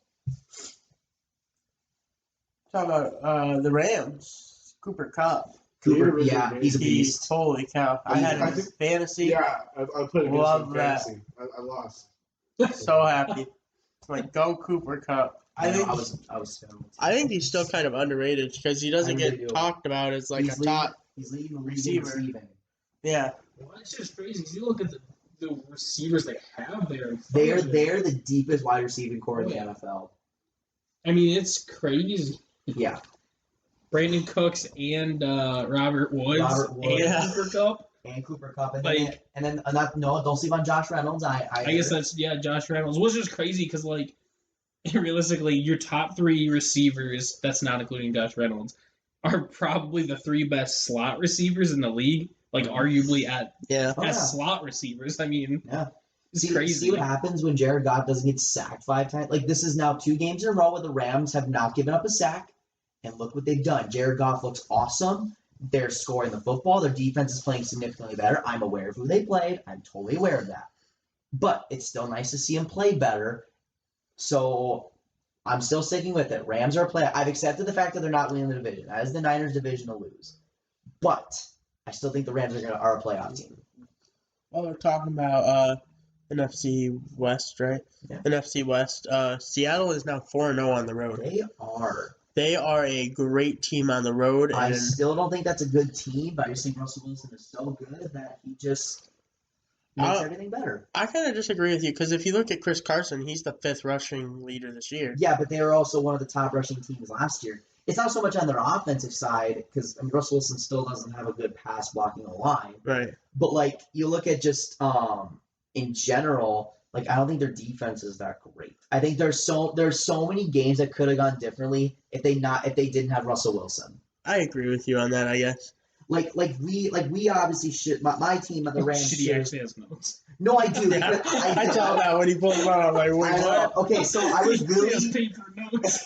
Talk about the Rams. Cooper Kupp. Cooper, He's yeah, he's a beast. Holy cow! I had him in fantasy. Yeah, I played against Love him that. fantasy. I lost. So happy. Like go Cooper Kupp. I think I was stoked. I think he's still kind of underrated because he doesn't I really get do. talked about as like He's a top. He's leading the league in receiver. receiving. Yeah, Well, it's just crazy. You look at the receivers they have there. They're the deepest wide receiving core in the NFL. I mean, it's crazy. Yeah, Brandon Cooks and Robert Woods Robert Woods. and Yeah. Cooper Kupp. and Cooper Kupp, and Like- then don't sleep on Josh Reynolds. I guess that's Josh Reynolds, which is crazy because like realistically, your top 3 receivers, that's not including Josh Reynolds, are probably the 3 best slot receivers in the league. Like arguably at yeah. Oh, yeah. slot receivers. I mean, Yeah. it's crazy. See what happens when Jared Goff doesn't get sacked 5 times. Like this is now 2 games in a row where the Rams have not given up a sack, and look what they've done. Jared Goff looks awesome. They're scoring the football. Their defense is playing significantly better. I'm aware of who they played. I'm totally aware of that. But it's still nice to see him play better. So I'm still sticking with it. Rams are a play. I've accepted the fact that they're not winning the division. That is the Niners' division to lose. But I still think the Rams are a playoff team. Well, they're talking about NFC West, right? Yeah. NFC West. Seattle is now 4-0 on the road. They are. They are a great team on the road. I And still don't think that's a good team, but I just think Russell Wilson is so good that he just makes everything better. I kind of disagree with you because if you look at Chris Carson, he's the 5th rushing leader this year. Yeah, but they were also one of the top rushing teams last year. It's not so much on their offensive side because Russell Wilson still doesn't have a good pass blocking line. Right. But like you look at just in general, like I don't think their defense is that great. I think there's so many games that could have gone differently if they didn't have Russell Wilson. I agree with you on that, I guess. Like we obviously should. My team at the Rams. He actually has notes. No, I do. Yeah, I tell that when he pulls them out. I'm like, wait, what? Okay, so I was He has really. paper notes.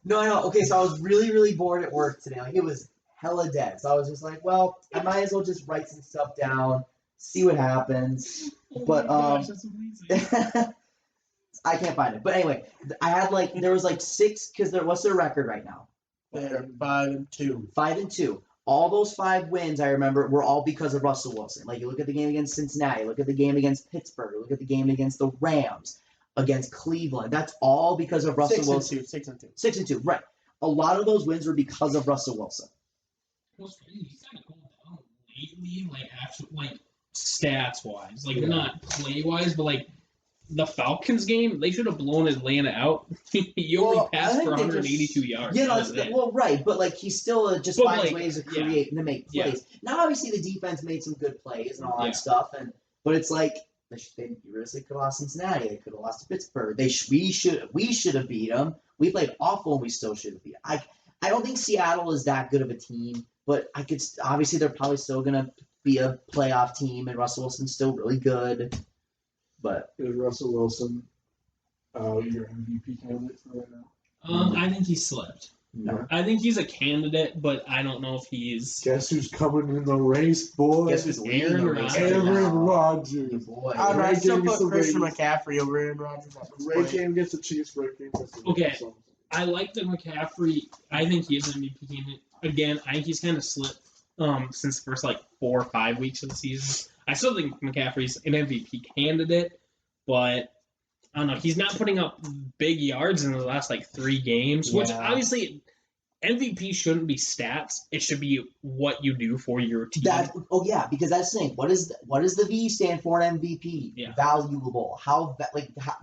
No, I know. Okay, so I was really, really bored at work today. Like, it was hella dead. So I was just like, well, I might as well just write some stuff down, see what happens. Oh But, my gosh, that's amazing. I can't find it. But anyway, I had there was 6, because what's their record right now? They're 5-2. 5-2. All those 5 wins, I remember, were all because of Russell Wilson. Like, you look at the game against Cincinnati, look at the game against Pittsburgh, look at the game against the Rams, against Cleveland. That's all because of Russell Wilson. 6-2. 6-2, right. A lot of those wins were because of Russell Wilson. What's crazy, he's kind of cooled down lately, like, actually, like, stats-wise. Like, Yeah. not play-wise, but, like, the Falcons game, they should have blown Atlanta out. He only Well, I passed think for they 182 yards. Yeah, That no, was it. well, right, but like he still just But, finds like, ways to yeah. create and to make Yeah. plays. Now, obviously, the defense made some good plays and all that Yeah. stuff, but it's like they really could have lost Cincinnati. They could have lost to Pittsburgh. We should have beat them. We played awful, and we still should have beat them. I don't think Seattle is that good of a team, but obviously they're probably still gonna be a playoff team, and Russell Wilson's still really good. But Is Russell Wilson your MVP candidate for right now? I think he slipped. no, I think he's a candidate, but I don't know if he's. Guess who's coming in the race, boy? guess who's leading Aaron the race Rodgers. right Aaron now? Rodgers. Boy, I Ray still gave me put some Christian ratings. McCaffrey over Aaron Rodgers. Great game against the Chiefs. Great game against the Okay. Rams. I like the McCaffrey. I think he is an MVP candidate. Again, I think he's kind of slipped since the first 4 or 5 weeks of the season. I still think McCaffrey's an MVP candidate, but I don't know. He's not putting up big yards in the last 3 games, which Yeah. obviously MVP shouldn't be stats. It should be what you do for your team. Because that's the thing. What does the V stand for in MVP? Yeah. Valuable.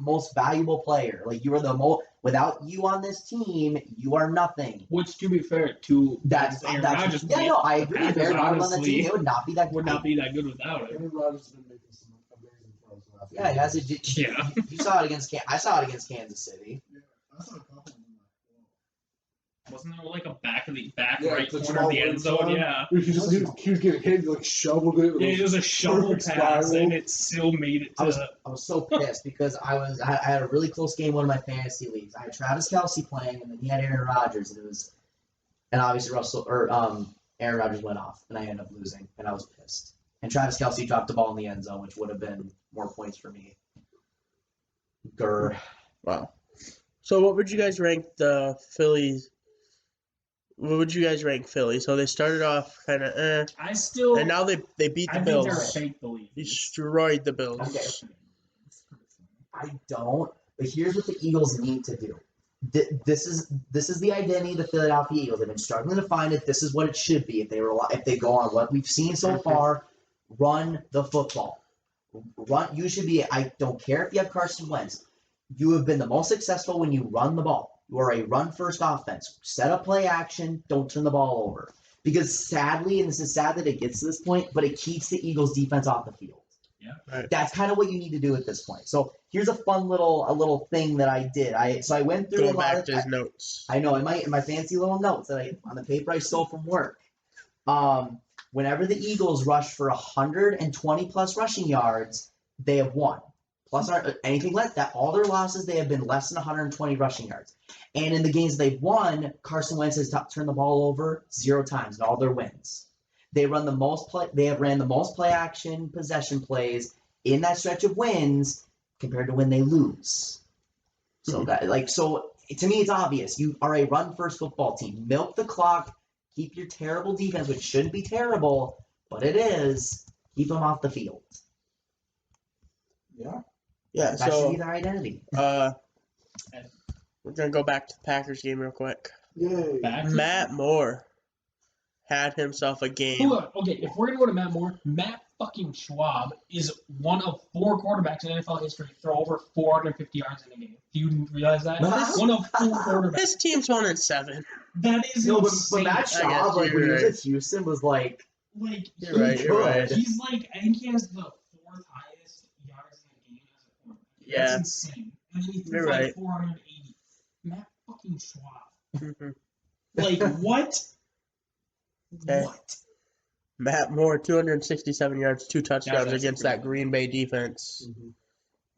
Most valuable player. Like you are the most. Without you on this team, you are nothing. Which, to be fair, to That's Aaron Rodgers, yeah. No, I agree. If Packers Aaron Rodgers on the honestly team, it would not be that. would not be that good without it. Aaron Rodgers has been making some amazing throws last Yeah, he has a. Yeah. You saw it against. I saw it against Kansas City. Yeah, I saw a couple of them. Wasn't there a back Yeah, right the corner of the end zone? Charles Yeah. He was getting hit. He shoveled it. Yeah, it was a shovel Perfect pass, spiral. and it still made it I to. was so pissed because I had a really close game in one of my fantasy leagues. I had Travis Kelce playing, and then he had Aaron Rodgers, and obviously Aaron Rodgers went off, and I ended up losing, and I was pissed. And Travis Kelce dropped the ball in the end zone, which would have been more points for me. Grr. Wow. So what would you guys rank the Phillies? What would you guys rank Philly? So they started off kind of I still. and now they beat the I think they're Bills. fake believers. Destroyed the Bills. Okay. I don't. But here's what the Eagles need to do. This is the identity of the Philadelphia Eagles. They've been struggling to find it. This is what it should be if they go on what we've seen so far. Run the football. Run. You should be. I don't care if you have Carson Wentz. You have been the most successful when you run the ball. You are a run-first offense. Set up play action. Don't turn the ball over. Because sadly, and this is sad that it gets to this point, but it keeps the Eagles' defense off the field. Yeah. Right. That's kind of what you need to do at this point. So here's a fun little thing that I did. I went through Go a lot back of, to his notes. I know in my fancy little notes that on the paper I stole from work. Whenever the Eagles rush for 120 plus rushing yards, they have won. Plus anything less that, all their losses they have been less than 120 rushing yards. And in the games they've won, Carson Wentz has turned the ball over 0 times in all their wins. They have ran the most play action possession plays in that stretch of wins compared to when they lose. So to me, it's obvious. You are a run-first football team. Milk the clock. Keep your terrible defense, which shouldn't be terrible, but it is. Keep them off the field. Yeah. Yeah, That should so be their identity. we're gonna go back to the Packers game real quick. Yay. Matt Moore had himself a game. Hold on. Okay, if we're gonna go to Matt Moore, Matt fucking Schwab is one of 4 quarterbacks in NFL history to throw over 450 yards in a game. Do you realize that? What? One of 4 quarterbacks. His team's 1-7. That is No, but insane. Matt I guess Schaub, like when he was you're at Houston, was like, Like You're right. You're right. He's like, I think he has the 4th highest yards in a game as a quarterback. Yeah. That's insane. And then he threw You're like right. 480. Matt fucking Schwab. Mhm. Like what? Okay. What? Matt Moore, 267 yards, 2 touchdowns actually against pretty that good. Green Bay defense.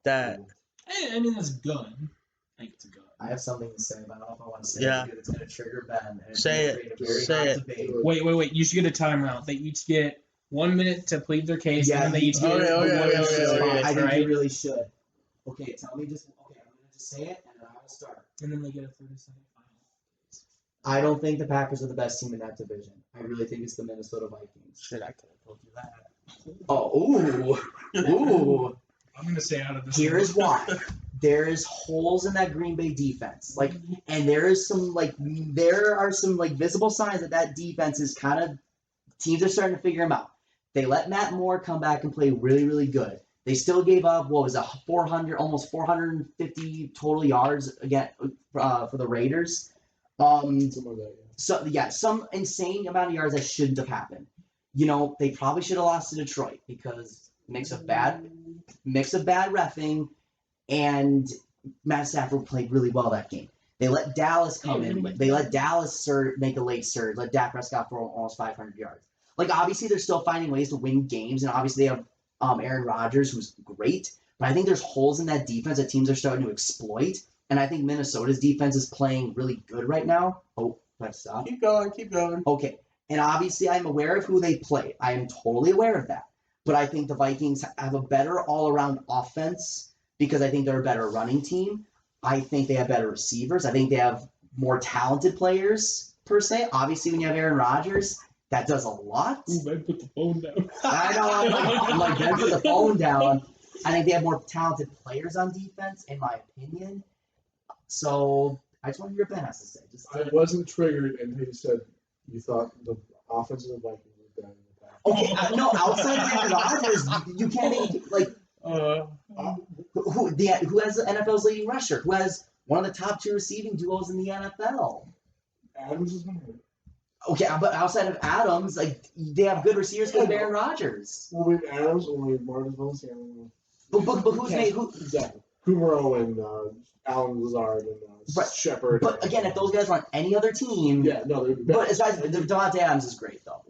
That I mean, that's good. I think it's good. I have something to say, but I don't know if I want to say Yeah. it because it's going to trigger Ben. And it's Say gonna it. create a very Say hot it. debate. Wait. You should get a timeout. They each get 1 minute to plead their case, Yeah, and then they each get okay, a okay, one okay, minute okay. response, I think right? you really should. Okay, tell me just. Okay, I'm going to just say it, and then I will start. And then they get a 30-second final. I don't think the Packers are the best team in that division. I really think it's the Minnesota Vikings. shit, I could have told you that. Oh, ooh. I'm gonna say out of this. Here's why. There's holes in that Green Bay defense. And there are some visible signs that defense is kind of, teams are starting to figure them out. They let Matt Moore come back and play really, really good. They still gave up, almost 450 total yards again for the Raiders. Something like that, So yeah, some insane amount of yards that shouldn't have happened. You know, they probably should have lost to Detroit because mix of bad reffing, and Matt Stafford played really well that game. They let Dallas come in. They let Dallas make a late surge. Let Dak Prescott throw almost 500 yards. Like obviously they're still finding ways to win games, and obviously they have Aaron Rodgers, who's great. But I think there's holes in that defense that teams are starting to exploit. And I think Minnesota's defense is playing really good right now. Oh, let's stop. Keep going. Okay. And obviously I'm aware of who they play. I am totally aware of that. But I think the Vikings have a better all-around offense because I think they're a better running team. I think they have better receivers. I think they have more talented players, per se. Obviously, when you have Aaron Rodgers, that does a lot. Ooh, man, put the phone down. I know. I'm like, Ben, put the phone down. I think they have more talented players on defense, in my opinion. So I just want to hear what Ben has to say. I wasn't triggered until you said you thought the offense of the Vikings was better than the Packers. Okay, no, outside of Aaron Rodgers, you can't make, like, who has the NFL's leading rusher? Who has one of the top 2 receiving duos in the NFL? Adams is better. Okay, but outside of Adams, like, they have good receivers because of Aaron Rodgers. Well, we have Adams and we have Martin Wilson. But who's made who? Exactly. Kumaro and Alan Lazard and Right. Shepard. But again, if those guys were on any other team, Yeah, no, they're better. but aside, Devontae Adams is great though.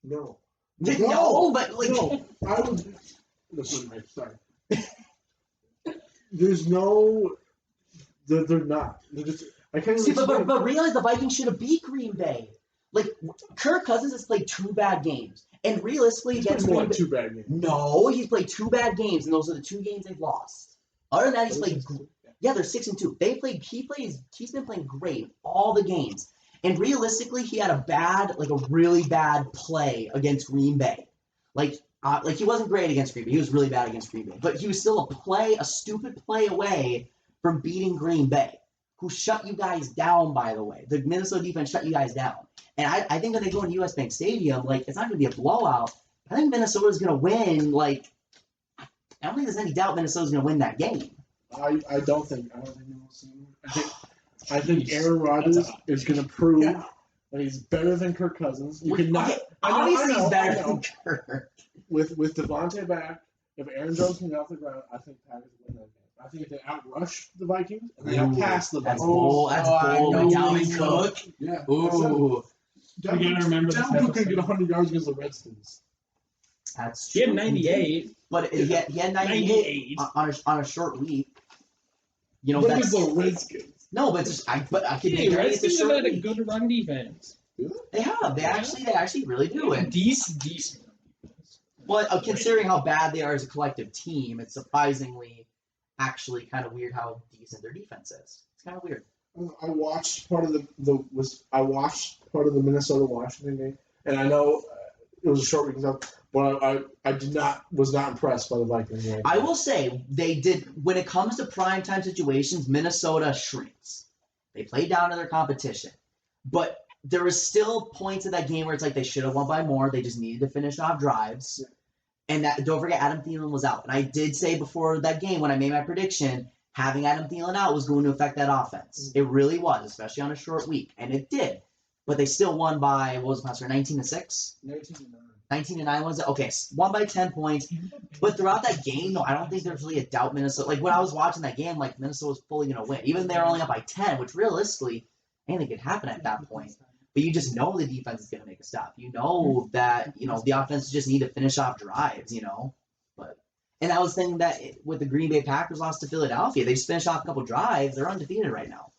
No. No, but like, No, I would. Listen, Mike, sorry. There's no. They're not. They're just. I can't see, even. but realize the Vikings should have beat Green Bay. Like, Kirk Cousins has played 2 bad games, and realistically against more Green like Bay, 2 bad games. no, he's played 2 bad games, and those are the 2 games they've lost. Other than that, he's played. Yeah, they're 6-2. He's been playing great all the games. And realistically, he had a really bad play against Green Bay. Like he wasn't great against Green Bay. He was really bad against Green Bay. But he was still a stupid play away from beating Green Bay, who shut you guys down, by the way. The Minnesota defense shut you guys down. And I think when they go into US Bank Stadium, like, it's not going to be a blowout. I think Minnesota's going to win. Like, I don't think there's any doubt Minnesota's going to win that game. I don't think they will see him. I think Aaron Rodgers is going to prove that he's better than Kirk Cousins. You cannot. Okay, obviously he's better than Kirk. With Devontae back, if Aaron Jones can get off the ground, I think Packers win that game. I think if they outrush the Vikings and they outpass the That's Vikings. bold. That's bold. I Like know Dalvin he's Cook. Yeah. Ooh, gotta remember this Dalvin Cook could episode. get 100 yards against the Redskins. that's He true. had 98. But he had 98 on a short week. You know, But that's it's the Redskins. no, but just I could Hey, make Redskins have had a week. good run defense. They have. They actually really do. And Decent run defense. but considering how bad they are as a collective team, it's surprisingly actually kind of weird how decent their defense is. It's kind of weird. I watched part of the Minnesota Washington game, and I know it was a short week and stuff, but I was not impressed by the Vikings. Right I will say they did when it comes to primetime situations, Minnesota shrinks. They played down to their competition, but there was still points of that game where it's like they should have won by more. They just needed to finish off drives. Yeah. And don't forget, Adam Thielen was out. And I did say before that game when I made my prediction, having Adam Thielen out was going to affect that offense. It really was, especially on a short week. And it did. But they still won by, what was the password, 19-6? 19-9. 19-9 was it? Okay, won by 10 points. But throughout that game, though, I don't think there's really a doubt Minnesota. Like, when I was watching that game, like, Minnesota was fully going to win. Even if they were only up by 10, which realistically, anything could happen at that point. But you just know the defense is going to make a stop. You know that, the offense just need to finish off drives, And I was thinking that with the Green Bay Packers lost to Philadelphia, they just finished off a couple drives. They're undefeated right now.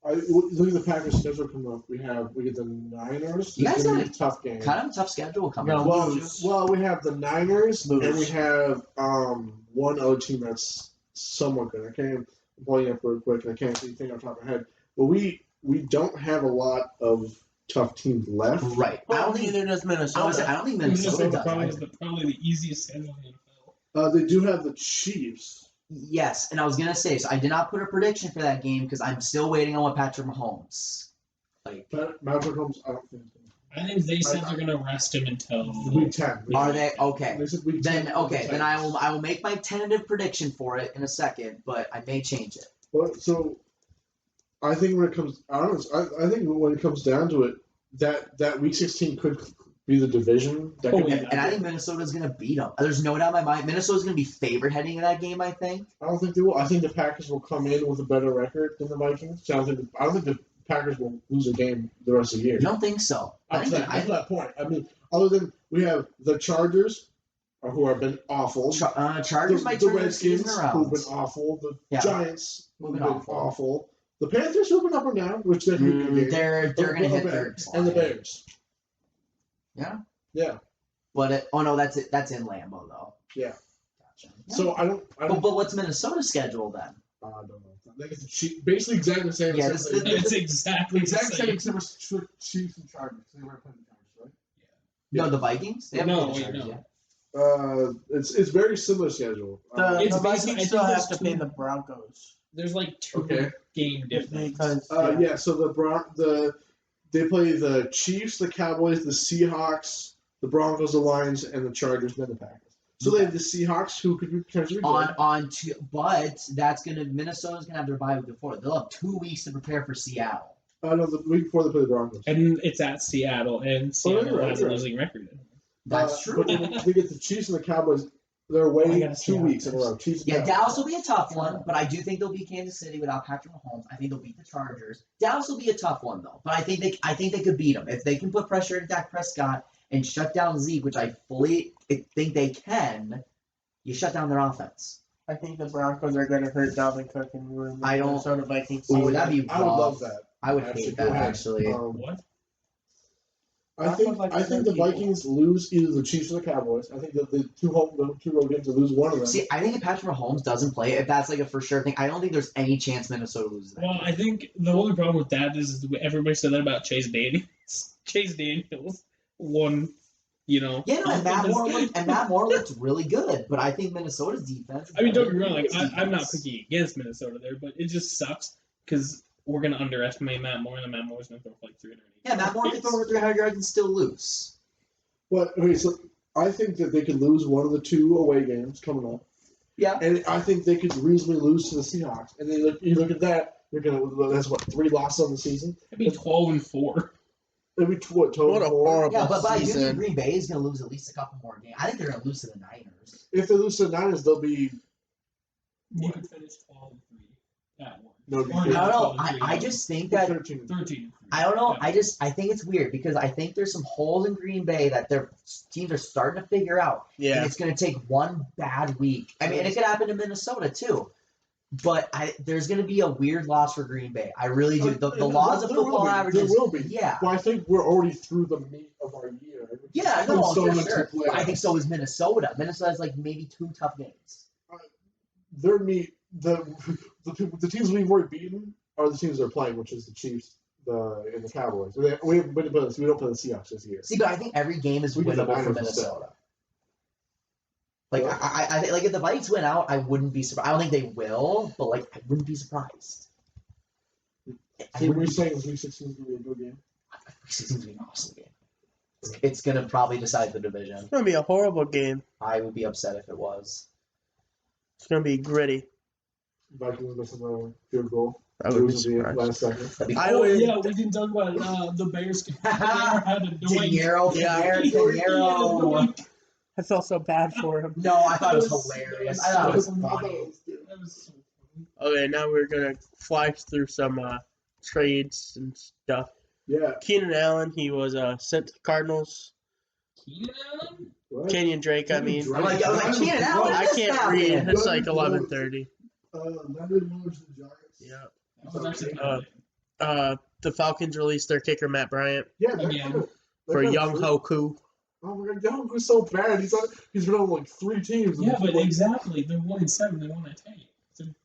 Look at the Packers' schedule coming up. We get the Niners. You guys got a tough game. Kind of a tough schedule coming up. Well, we have the Niners, and we have one other team that's somewhat good. I can't pull you up real quick. I can't see anything off the top of my head. But we don't have a lot of tough teams left. Right. I don't think either does Minnesota. I don't think Minnesota does. Probably the easiest schedule in the NFL. They do have the Chiefs. Yes, and I was going to say, so I did not put a prediction for that game because I'm still waiting on what Patrick Mahomes. Patrick Mahomes, I don't think. I think they said they're going to rest him until week 10. Are they? Okay. They said week 10. Then I will make my tentative prediction for it in a second, but I may change it. Well, so I think when it comes, I think when it comes down to it, that week 16 could be the division. And I think Minnesota's going to beat them. There's no doubt in my mind. Minnesota's going to be favored heading into that game, I think. I don't think they will. I think the Packers will come in with a better record than the Vikings. So I don't think the Packers will lose a game the rest of the year. You don't think so? Up to that point. I mean, other than we have the Chargers, who have been awful. Chargers might the turn the Redskins, season around. who've been awful. The Giants, who've been awful. awful. The Panthers, who've been up and down, which they're they're going to hit third. And the Bears. Yeah. Yeah. But that's it. That's in Lambeau though. Yeah. Gotcha. So I don't. But what's Minnesota's schedule then? I don't know. I think it's basically exactly the same. Yeah, it's exactly the exact same. except for Chiefs and Chargers. They were playing the Chargers, right? Yeah. No, the Vikings. They haven't No, played the wait, Chargers no. yet. It's very similar schedule. The Vikings basically- still I think have to there's play two- the Broncos. There's like two Okay. game difference. Because Yeah. So they play the Chiefs, the Cowboys, the Seahawks, the Broncos, the Lions, and the Chargers, and then the Packers. So they have the Seahawks, who could be potentially good. But Minnesota's gonna have their bye week before. They'll have 2 weeks to prepare for Seattle. No, the week before they play the Broncos. And it's at Seattle, and Seattle has a right. losing record. That's true. But they get the Chiefs and the Cowboys. They're away gotta 2 see how weeks it in a row. Chiefs and Yeah, Cowboys. Dallas will be a tough one, but I do think they'll beat Kansas City without Patrick Mahomes. I think they'll beat the Chargers. Dallas will be a tough one though, but I think they could beat them if they can put pressure on Dak Prescott and shut down Zeke, which I fully think they can. You shut down their offense. I think the Broncos are going to hurt Dalvin Cook and ruin the I don't- Minnesota Vikings. Ooh, that'd be I would rough. love that. I would hate go that ahead. actually. What? I think the Vikings lose either the Chiefs or the Cowboys. I think that the two road games, they lose one of them. See, I think if Patrick Mahomes doesn't play, if that's like a for sure thing, I don't think there's any chance Minnesota loses that. Well, I think the only problem with that is everybody said that about Chase Daniels. Chase Daniels won, Yeah, no, and Matt Moore looked really good, but I think Minnesota's defense. I mean, don't get me wrong. Like, I'm not picking against Minnesota there, but it just sucks because we're gonna underestimate Matt Moore, and then Matt Moore's gonna throw for like 380. Yeah, Matt Moore can throw over 300 yards and still lose. But okay, so I think that they could lose one of the two away games coming up. Yeah. And I think they could reasonably lose to the Seahawks. And then you look at that, that's what, 3 losses on the season? It'd be 12-4. It'd be total What a 4. horrible Yeah, but I do season. think Green Bay is going to lose at least a couple more games. I think they're going to lose to the Niners. If they lose to the Niners, they'll be You could finish 12-3 at one. no. Or I don't know. 12-3. I just think that 13. I don't know. Yeah. I think it's weird because I think there's some holes in Green Bay that their teams are starting to figure out. Yeah. And it's going to take one bad week. I mean, it could happen to Minnesota too. But there's going to be a weird loss for Green Bay. I really do. The laws of There will football be. averages. There will be. Yeah. Well, I think we're already through the meat of our year. Yeah, There's no, so for much to sure. play. But I think so is Minnesota. Minnesota has like maybe 2 tough games. Their meat the teams we've already beaten are the teams they're playing, which is the Chiefs, and the Cowboys. We don't play the Seahawks this year. See, but I think every game is winnable for Minnesota. Like I think, like if the Vikes win out, I wouldn't be surprised. I don't think they will, but like I wouldn't be surprised. So we're saying Week 16 is going to be a good game. Week 16 is going to be an awesome game. It's going to probably decide the division. It's going to be a horrible game. I would be upset if it was. It's going to be gritty. Vikings missing a field goal. I would be Losing the surprised. last second. We didn't talk about the Bears. They had a Pinheiro. I felt so bad for him. No, I thought it was hilarious. I thought it was funny. That was so Okay, now we're going to fly through some trades and stuff. Yeah. Keenan Allen, he was sent to the Cardinals. Keenan Allen? What? Kenyon Drake, I mean. I was like, Keenan Allen, I can't read. It's like 11:30. Landon Miller to the Giants. Yeah. That was actually kind of The Falcons released their kicker, Matt Bryant, Yeah, Again. for Young Hoku. Oh my God, Young Hoku's so bad. He's been on like 3 teams. Yeah, but exactly. They're 1-7. They want to tank.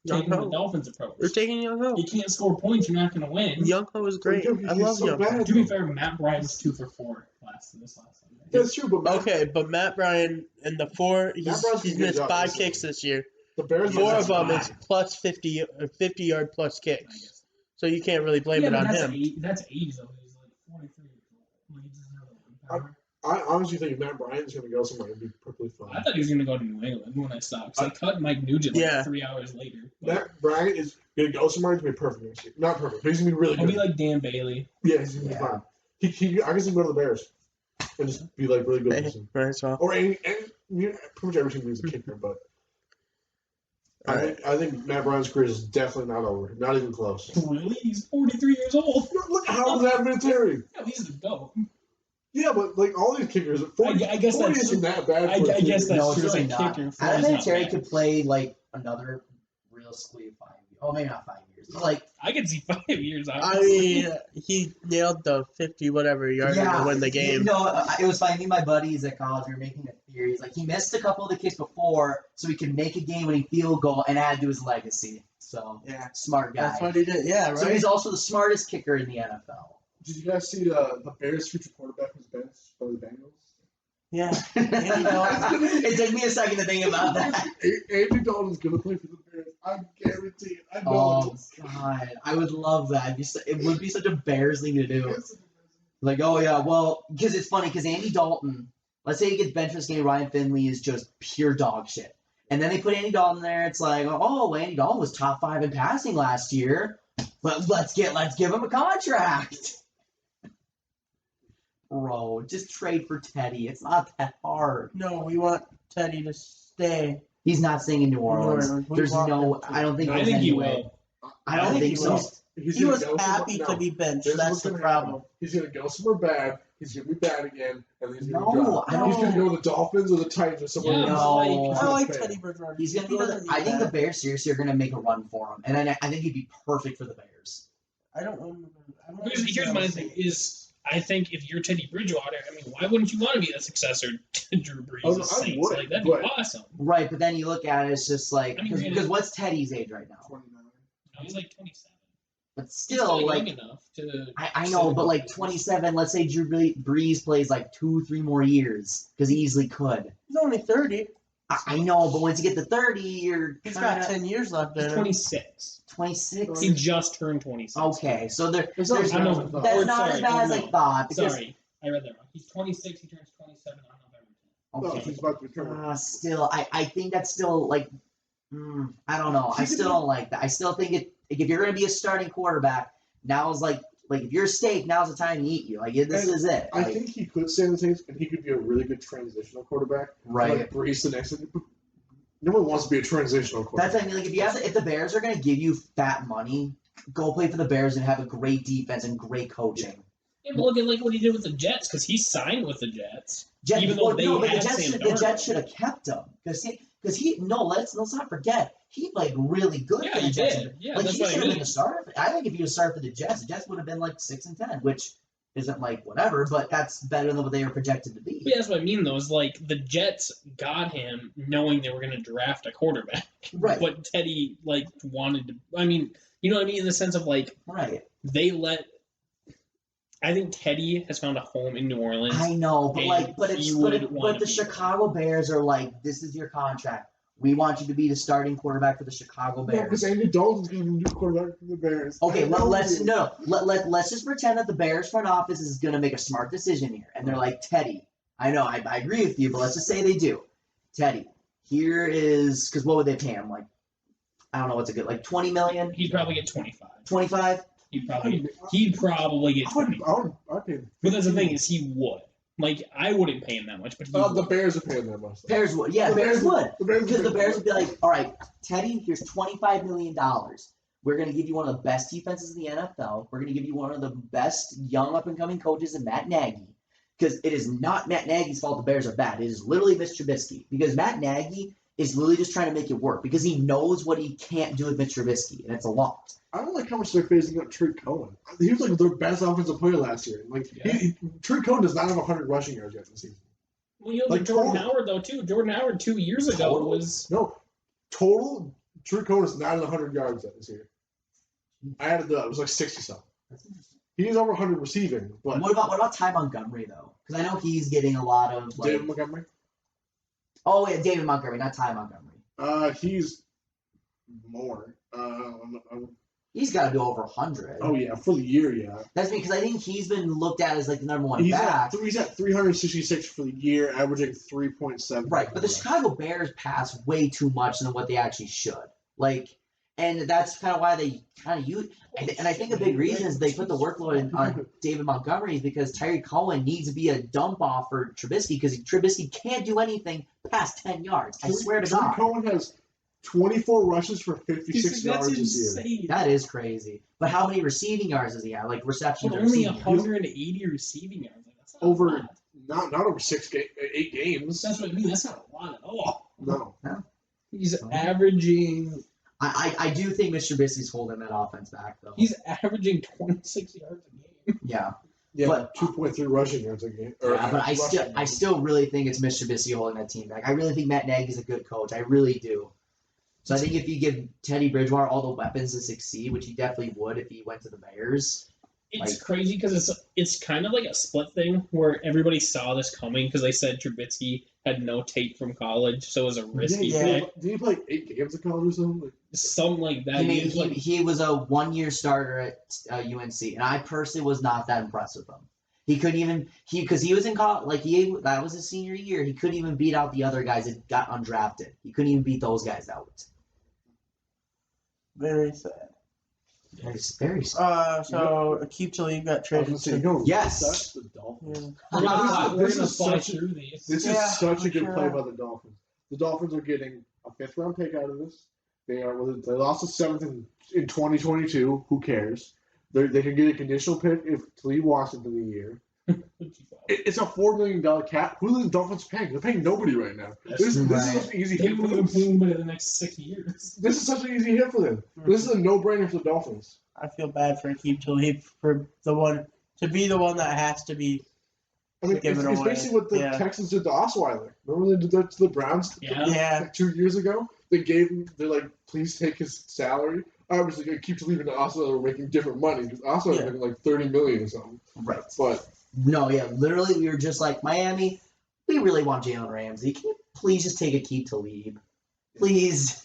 They're taking the Dolphins approach. They're taking Young Ho. You can't score points. You're not going to win. Young Ho is great. I love so Young Ho. bad. To be fair, Matt Bryant was 2 for 4 this last Sunday. That's true, but Okay, but Matt Bryan in the 4, he's missed 5 kicks this year. the Bears. 4 of them five. is plus 50-yard plus I kicks. guess. So you can't really blame it on him. That's age, though. He's like 43 years old. Like, he doesn't have the power. I honestly think Matt Bryant's going to go somewhere and be perfectly fine. I thought he was going to go to New England when I stopped. Because I cut Mike Nugent like 3 hours later. But Matt Bryant is going to go somewhere to be perfect next year. Not perfect, but he's going to be really he'll good. be like Dan Bailey. Yeah, he's going to be fine. I guess he can go to the Bears and just be like really good. Hey, with him. might as well. Or pretty much every team needs a kicker, but I think Matt Bryant's career is definitely not over. Not even close. Really? He's 43 years old. Look how old is Adam Vinatieri? No, he's the GOAT. Yeah, but like all these kickers, 40, I guess 40 that's isn't that bad. For a I guess kicker. that's No, true. it's really As a not. kicker, Adam 40's not Vinatieri bad. could play like another realistically 5 years. Oh, maybe not 5 years. But like, I could see 5 years out. I mean, he nailed the 50-whatever yard to win the game. No, it was funny. Me and my buddies at college were making a theory. It's like he missed a couple of the kicks before, so he could make a game-winning field goal and add to his legacy. So, Yeah. smart guy. That's what he did. Yeah, right. So he's also the smartest kicker in the NFL. Did you guys see the Bears' future quarterback was benched by the Bengals? Yeah. It took me a second to think about that. Andy Dalton's gonna play for the Bears. I guarantee it. I know Oh it. God, I would love that. It would be such a Bears thing to do. Like, oh yeah, well, because it's funny because Andy Dalton. Let's say he gets benched for this game. Ryan Finley is just pure dog shit, and then they put Andy Dalton there. It's like, oh, well, Andy Dalton was top 5 in passing last year, but let's give him a contract. Bro, just trade for Teddy. It's not that hard. No, we want Teddy to stay. He's not staying in New Orleans. Orleans. We There's want no. him to. I don't think. I there's think any he way. will. I don't think so. He was happy to be benched. This is That's what's the gonna problem. happen. He's gonna go somewhere bad. He's gonna be bad again, and then he's gonna No, drop. I don't- He's gonna go to the Dolphins or the Titans or somewhere. Yeah, No. I like Fair. Teddy Bridgewater. He's gonna He go. doesn't I need think the that. Bears seriously are gonna make a run for him, and I think he'd be perfect for the Bears. I don't want Here's my thing: is I think if you're Teddy Bridgewater, I mean, why wouldn't you want to be the successor to Drew Brees' Oh, no, I Saints? would, Like that'd be but- awesome. Right, but then you look at it, it's just like I mean, because what's Teddy's age right now? 29. No, he's like 27. But He's still, young like enough to. I know, but like 27. Let's say Drew Brees plays like 2-3 more years because he easily could. He's only 30. I know, but once you get to 30, you're He's got kinda 10 years left He's in him. 26. 26. He just turned 26. Okay, so It's there's I know. that's Or, not sorry, as bad as I no. thought. Because, Sorry, I read that wrong. He's 26. He turns 27 on November 10th. No, okay, he's about to return. still, I think that's still like, I don't know. I still don't like that. I still think if you're going to be a starting quarterback, now's like if you're a steak, now's the time to eat you. Like this is it. I Like, think he could stay in the Saints, and he could be a really good transitional quarterback. Right. Like Brees the next. No one wants to be a transitional quarterback. that's what I mean. Like if the Bears are going to give you fat money, go play for the Bears and have a great defense and great coaching. Yeah, but look at like what he did with the Jets because he signed with the Jets. Jets, Even though they but had the Sam Jets Darnold. should have kept him because he let's not forget he played really good Yeah, for the he Jets. did. Yeah, like that's he what I should have been mean. the starter. I think if he was starter for the Jets would have been like 6-10, which isn't like whatever, but that's better than what they were projected to be. Yeah, that's what I mean, though, is like the Jets got him knowing they were going to draft a quarterback. Right. But Teddy, like, wanted to. I mean, you know what I mean? In the sense of, like, Right. they let. I think Teddy has found a home in New Orleans. I know, but and like, but he would want the to be Chicago Bears are like, this is your contract. We want you to be the starting quarterback for the Chicago Yeah, because Bears. Andy Dalton's going to be the new quarterback for the Bears. Okay, let's just pretend that the Bears front office is going to make a smart decision here, and they're like, Teddy, I know, I agree with you, but let's just say they do. Teddy, here is, because what would they pay him? Like, I don't know what's a good, like $20 million? He'd probably get 25. 25? He'd probably get 20. I'd pay him. But that's the thing is he would. Like, I wouldn't pay him that much, but he The would. Bears are paying that much. Bears would, yeah, The Bears would. The Bears Because the would. Bears would be like, all right, Teddy, here's $25 million. We're going to give you one of the best defenses in the NFL. We're going to give you one of the best young up-and-coming coaches in Matt Nagy. Because it is not Matt Nagy's fault the Bears are bad. It is literally Mitch Trubisky. Because Matt Nagy is literally just trying to make it work. Because he knows what he can't do with Mitch Trubisky, and it's a lot. I don't like how much they're phasing up Trey Cohen. He was like their best offensive player last year. Like Trey Cohen does not have 100 rushing yards yet this season. Well, you know, Like Jordan total. Howard, though, too. Jordan Howard 2 years ago Total? was. No, total. Trey Cohen is not in 100 yards yet this year. I added that. It was like 60 something. He's over 100 receiving, but What about Ty Montgomery, though? Because I know he's getting a lot of, like... David Montgomery. Oh, yeah, David Montgomery, not Ty Montgomery. He's more. He's got to do over 100. Oh yeah, for the year, yeah. That's because I think he's been looked at as like the number one He's back. he's at 366 for the year, averaging 3.7. Right, but the Chicago Bears pass way too much than what they actually should. Like, and that's kind of why they kind of use. And I think a big reason is they put the workload on David Montgomery is because Tyree Cohen needs to be a dump off for Trubisky because Trubisky can't do anything past 10 yards. I swear to God. Cohen has 24 rushes for 56 That's yards this year. insane. That is crazy. But how many receiving yards does he have? Like receptions But or only receiving yards? 180 receiving yards. Like, that's not Over a lot. not over 8 games. That's what I mean. That's not a lot at all. No. He's averaging. I do think Mr. Trubisky's holding that offense back, though. He's averaging 26 yards a game. Yeah. Yeah, But- 2.3 rushing yards a game. Yeah, but I still really think it's Mr. Trubisky holding that team back. I really think Matt Nagy's a good coach. I really do. So I think if you give Teddy Bridgewater all the weapons to succeed, which he definitely would if he went to the Bears. It's crazy because it's kind of like a split thing where everybody saw this coming because they said Trubisky had no tape from college, so it was a risky pick. Did he play 8 games of college or something? Like, Something like that. He was a 1-year starter at UNC, and I personally was not that impressed with him. He couldn't even because he was in college. Like that was his senior year. He couldn't even beat out the other guys that got undrafted. He couldn't even beat those guys out. Very sad. Very sad. So Akeem Talib got traded to. Yes. That's the Dolphins. Yeah. We're This gonna is fly such a- through these. This Yeah, is such a good sure. play by the Dolphins. The Dolphins are getting a 5th round pick out of this. They lost a 7th in 2022. Who cares? They can get a conditional pick if Talib walks into the year. It's a $4 million cap. Who are the Dolphins paying? They're paying nobody right now. This is such an easy They hit for will them. improve it in the next 6 years. This is such an easy hit for them. This is a no-brainer for the Dolphins. I feel bad for Akeem Talib for be the one that has to be. I mean, Give it's it away. basically what the Yeah. Texans did to Osweiler. Remember they did that to the Browns Yeah. 2 years ago? They're like, please take his salary. Obviously, they keep leaving the Osweiler making different money because Osweiler's Yeah. making like $30 million or something. Right. But No, yeah, literally, we were just like, Miami, we really want Jalen Ramsey. Can you please just take Akeem Talib? Please.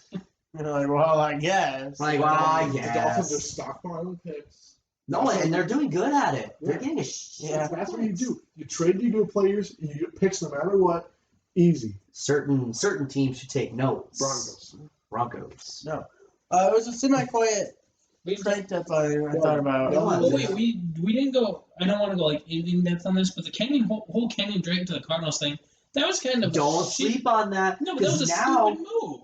You're like, well, I guess. Like, well, I the Dolphins are guess. stockpiling picks. No, and they're doing good at it. They're Yeah. getting a shit. Yeah. That's what you do. You trade your good players, and you get picks no matter what. Easy. Certain teams should take notes. Broncos. No. It was a semi-quiet trade deadline I thought about. Yeah. Oh wait, we didn't go. I don't want to go like in depth on this, but the whole Kenyon Drake to the Cardinals thing, that was kind of Don't a shit- sleep on that. No, but that was a now, stupid move.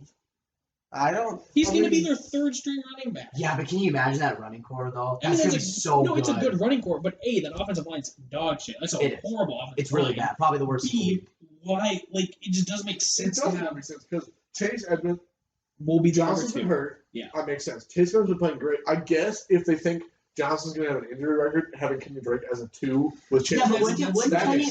I don't. He's I going to be mean, their third string running back. Yeah, but can you imagine that running core though? I mean, That's gonna be that's so no, good. it's a good running core, but A, that offensive line's dog shit. That's a It is. horrible offensive It's really line. bad. Probably the worst. B, why? Like, it just doesn't make It sense. doesn't make sense because Chase Edmonds, Will be the number Johnson's been two. hurt. Yeah. That makes sense. Chase Edmonds been playing great. I guess if they think Johnson's going to have an injury record, having Kenyon Drake as a 2 with Chase. Yeah,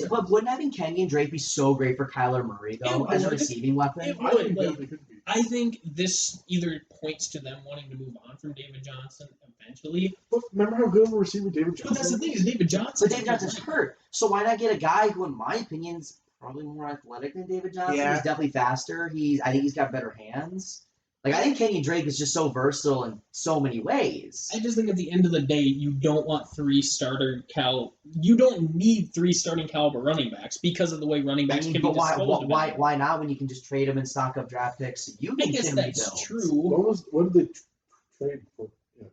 but wouldn't having Kenyon Drake be so great for Kyler Murray though as a receiving weapon? It I would. think Like, definitely could be. I think this either points to them wanting to move on from David Johnson eventually. But remember how good of a receiver David Johnson But that's the thing is David Johnson. But David Johnson's hurt, so why not get a guy who, in my opinion, is probably more athletic than David Johnson? Yeah. He's definitely faster. I think he's got better hands. Like, I think Kenyon Drake is just so versatile in so many ways. I just think at the end of the day, you don't want you don't need 3 starting caliber running backs because of the way running backs can be but disposed of. why not when you can just trade them and stock up draft picks? I guess that's true. What did they trade for? Yeah.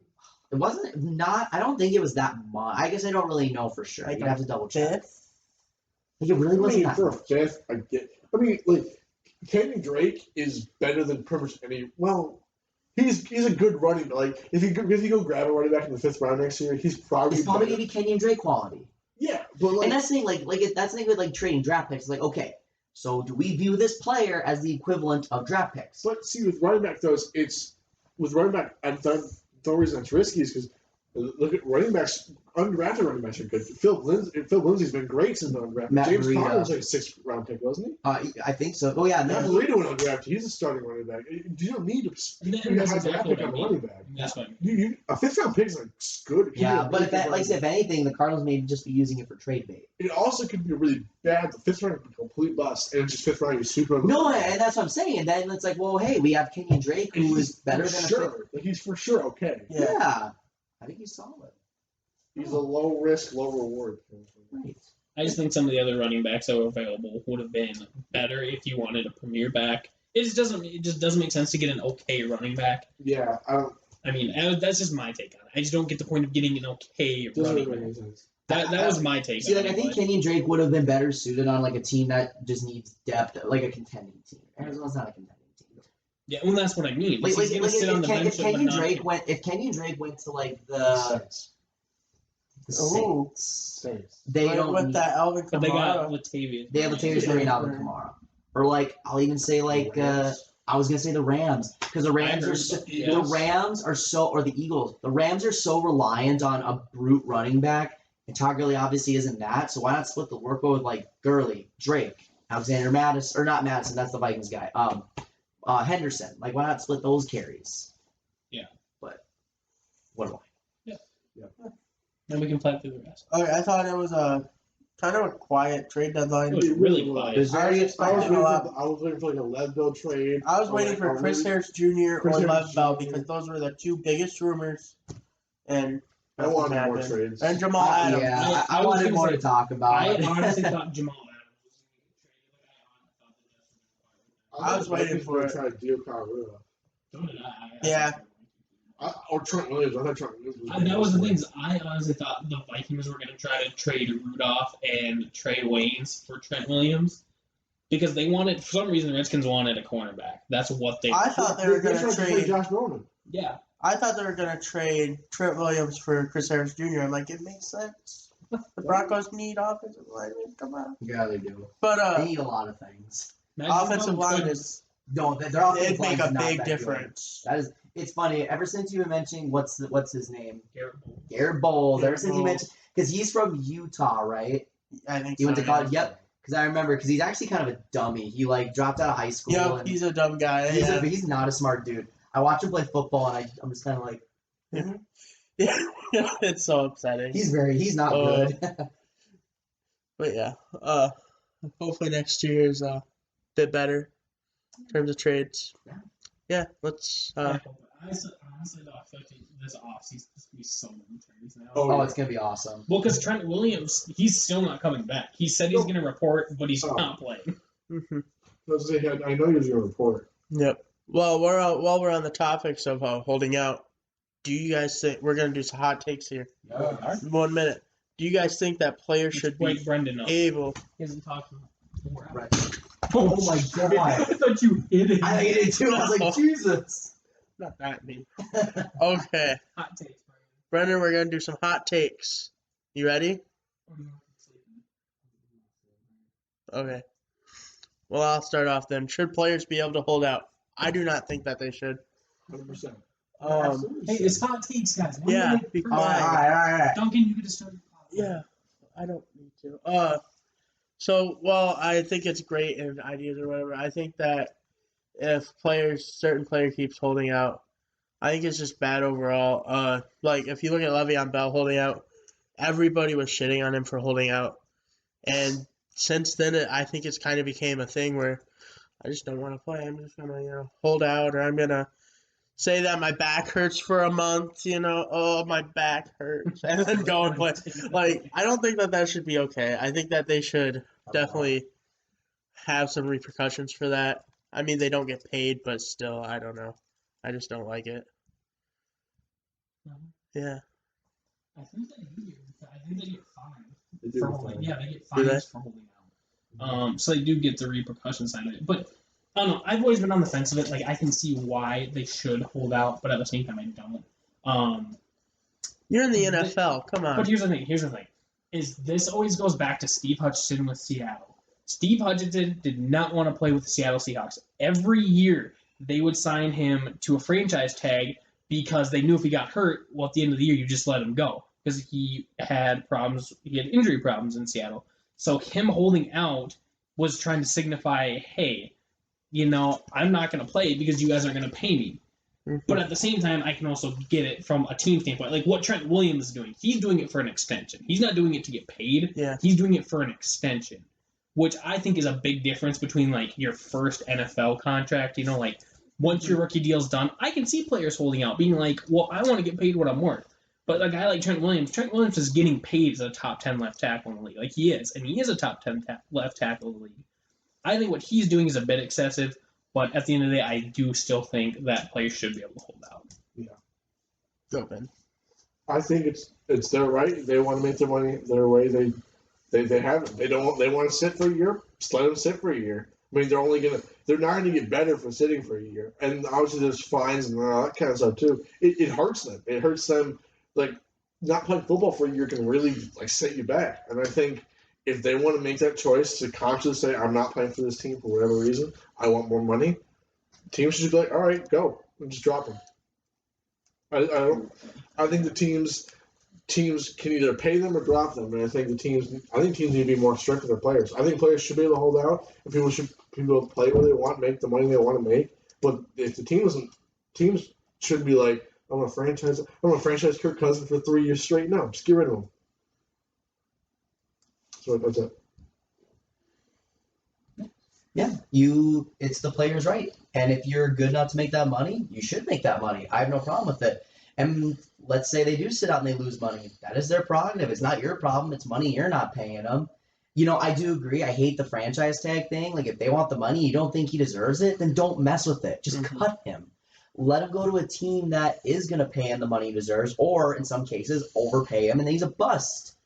It wasn't not. I don't think it was that much. I guess I don't really know for sure. Like You'd have to double check. 5th? Like, it really wasn't that for a much. 5th, I get. I mean, like Kenyon Drake is better than pretty much any. Well, he's a good running. But like if you go grab a running back in the 5th round next year, he's probably It's probably better. gonna be Kenyon Drake quality. Yeah, but like And that's the thing. That's the thing with like trading draft picks. Like, okay, so do we view this player as the equivalent of draft picks? But see, with running back though, it's with running back. The reason it's risky is because look at running backs. Undrafted running backs are good. Phil Lindsay's been great since undrafted. Matt James Breida. Conner was like a 6th round pick, wasn't he? I think so. Oh yeah, Matt no, Breida went undrafted. He's a starting running back. You don't need And a that's high draft exactly pick what I on a mean. running back. That's what I mean. A 5th round pick is like good. yeah. But if like I said, if anything, the Cardinals may just be using it for trade bait. it also could be really bad. The 5th round could be a complete bust, and it's just 5th round. You're super. No, and that's what I'm saying. Then it's like, well, hey, we have Kenyon Drake, who is better than a fifth. Like he's for sure okay. Yeah, I think he's solid. He's a low risk, low reward. Right. I just think some of the other running backs that were available would have been better if you wanted a premier back. It just doesn't make sense to get an okay running back. Yeah, I mean, that's just my take on it. I just don't get the point of getting an okay doesn't running really back. make sense. That was my take. See, on like I it, think but- Kenyon Drake would have been better suited on like a team that just needs depth, like a contending team. Arizona's not a contending team. Yeah, well, that's what I mean. Like, He's going to sit on the bench if of a Kenyon non- Drake went to like the Ooh. Saints, they Right don't with need, that Alvin But they got Kamara. Latavius. they have Latavius Murray and Alvin Kamara, or like I'll even say like I was gonna say the Rams because the Rams are so, the Rams are so or the Eagles. The Rams are so reliant on a brute running back, and Todd Gurley obviously isn't that. So why not split the workload with like Gurley, Drake, Alexander Madison, or not Madison? That's the Vikings guy. Henderson. Like why not split those carries? Yeah. But what do I? Then we can play through the rest. Okay, I thought it was a kind of a quiet trade deadline. It was really quiet. There's already I was waiting for like a Le'Veon trade. I was waiting for Chris Harris Jr. or Chris Harris Lev Bell Jr. because those were the 2 biggest rumors, and I wanted more happened. trades. And Jamal Adams. Yeah, I I was wanted gonna more say, to talk about. I honestly thought Jamal Adams was going to get traded. I was waiting for it. Try to deal Kyle Rudolph. So did I. Yeah. Or Trent Williams. I thought Trent Williams. That was the thing. I honestly thought the Vikings were going to try to trade Rudolph and Trey Waynes for Trent Williams because they wanted, for some reason, the Redskins wanted a cornerback. That's what they. I thought they were going to trade. Josh Norman. Yeah. I thought they were going to trade Trent Williams for Chris Harris Jr. I'm like, it makes sense. The Broncos need offensive linemen. Come on. Yeah, they do. But They need a lot of things. offensive line is No, their offensive it'd make line's a not big that good. difference. That is, it's funny. Ever since you were mentioning what's his name, Garrett Bowles. Garrett Bowles. Ever Garrett since you Bowles. mentioned because he's from Utah, right? I think He went to so, college. yeah. Yep. Because I remember because he's actually kind of a dummy. He like dropped out of high school. Yeah, and he's a dumb guy. Yeah. he's not a smart dude. I watch him play football and I'm just kind of like Yeah, it's so upsetting. he's not Oh. good. But yeah, hopefully next year is a bit better in terms of trades. Yeah, let's. I honestly thought this offseason is going to be so many trades now. Oh, it's gonna be awesome. Well, because Trent Williams, he's still not coming back. He said he's going to report, but he's not playing. Mhm. I know he was going to report. Yep. Well, while we're on the topics of holding out, do you guys think we're gonna do some hot takes here? 1 minute. Do you guys think that players should be Wake Brendan up. able? He hasn't talked about 4 hours. Right. Oh my god! I thought you hit it. I hate it too. I was like, Jesus. Not that mean. Okay, Hot takes, Brendan, we're gonna do some hot takes. You ready? Brendan. Okay. Well, I'll start off then. Should players be able to hold out? I do not think that they should. 100%. Hey, it's hot takes, guys. One Yeah, minute be per quiet. guy. All right. Duncan, you get to start. Yeah, I don't need to. I think it's great and ideas or whatever. I think that if certain player keeps holding out, I think it's just bad overall. Like if you look at Le'Veon Bell holding out, everybody was shitting on him for holding out, and since then I think it's kind of became a thing where I just don't want to play. I'm just gonna hold out, or I'm gonna say that my back hurts for a month. Oh, my back hurts, and then go and play. Like I don't think that should be okay. I think that they should definitely have some repercussions for that. I mean, they don't get paid, but still, I don't know. I just don't like it. Yeah. I think they get fined. They do For get holding. fined. Yeah, they get Do they? fines for holding out. So they do get the repercussions side of it. But I don't know. I've always been on the fence of it. Like I can see why they should hold out, but at the same time, I don't. You're in the NFL. Come on. But here's the thing. Is this always goes back to Steve Hutchinson with Seattle. Steve Hutchinson did not want to play with the Seattle Seahawks. Every year they would sign him to a franchise tag because they knew if he got hurt, well, at the end of the year, you just let him go because he had problems. He had injury problems in Seattle. So him holding out was trying to signify, hey, I'm not going to play because you guys aren't going to pay me. But at the same time, I can also get it from a team standpoint. Like what Trent Williams is doing. He's doing it for an extension. He's not doing it to get paid. Yeah. He's doing it for an extension, which I think is a big difference between like your first NFL contract. Like once your rookie deal's done, I can see players holding out, being like, well, I want to get paid what I'm worth. But a guy like Trent Williams is getting paid as a top 10 left tackle in the league. Like he is. And he is a top 10 left tackle in the league. I think what he's doing is a bit excessive. But at the end of the day, I do still think that players should be able to hold out. Yeah. Go, Ben. I think it's their right. They want to make their money their way. They have it. They want to sit for a year. Just let them sit for a year. I mean, they're not gonna get better for sitting for a year. And obviously there's fines and all that kind of stuff too. It hurts them. It hurts them. Like not playing football for a year can really like set you back. And I think if they want to make that choice to consciously say, I'm not playing for this team for whatever reason, I want more money, teams should be like, all right, go. And just drop them. I think the teams can either pay them or drop them. And I think teams need to be more strict with their players. I think players should be able to hold out, and people should be able to play where they want, make the money they want to make. But if the teams should be like, I'm gonna franchise Kirk Cousins for 3 years straight. No, just get rid of him. So that's it. Yeah, it's the player's right. And if you're good enough to make that money, you should make that money. I have no problem with it. And let's say they do sit out and they lose money. That is their prerogative. It's not your problem. It's money you're not paying them. I do agree. I hate the franchise tag thing. Like, if they want the money, you don't think he deserves it, then don't mess with it. Just cut him. Let him go to a team that is going to pay him the money he deserves, or in some cases, overpay him, and then he's a bust.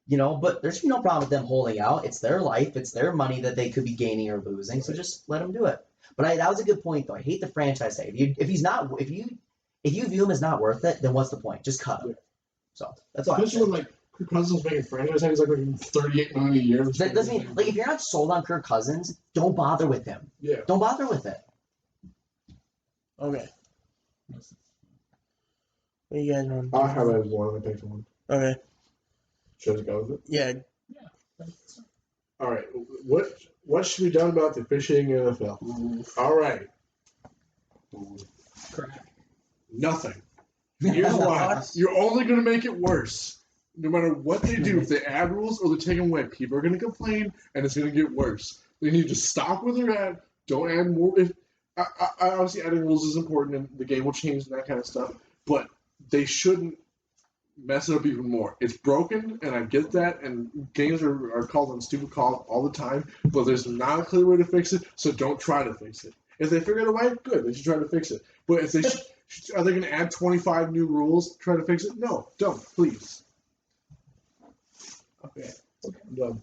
But there's no problem with them holding out. It's their life. It's their money that they could be gaining or losing. So just let them do it. But that was a good point, though. I hate the franchise tag. If you view him as not worth it, then what's the point? Just cut him. Yeah. So that's all. Especially when Kirk Cousins making franchise tags like making $38 million a year. That doesn't mean if you're not sold on Kirk Cousins, don't bother with him. Yeah. Don't bother with it. Okay. What you guys want? I have it as one. I picked one. Okay. Should I go with it? Yeah. All right. What should be done about the officiating in the NFL? All right. Correct. Nothing. Here's why. You're only going to make it worse. No matter what they do, if they add rules or they take them away, people are going to complain, and it's going to get worse. They need to stop where they're at. Don't add more. I obviously, adding rules is important, and the game will change and that kind of stuff. But they shouldn't mess it up even more. It's broken, and I get that, and games are called on stupid calls all the time, but there's not a clear way to fix it, so don't try to fix it. If they figure out a way, good. They should try to fix it. But if they are they going to add 25 new rules to try to fix it? No, don't, please. Okay, I'm done.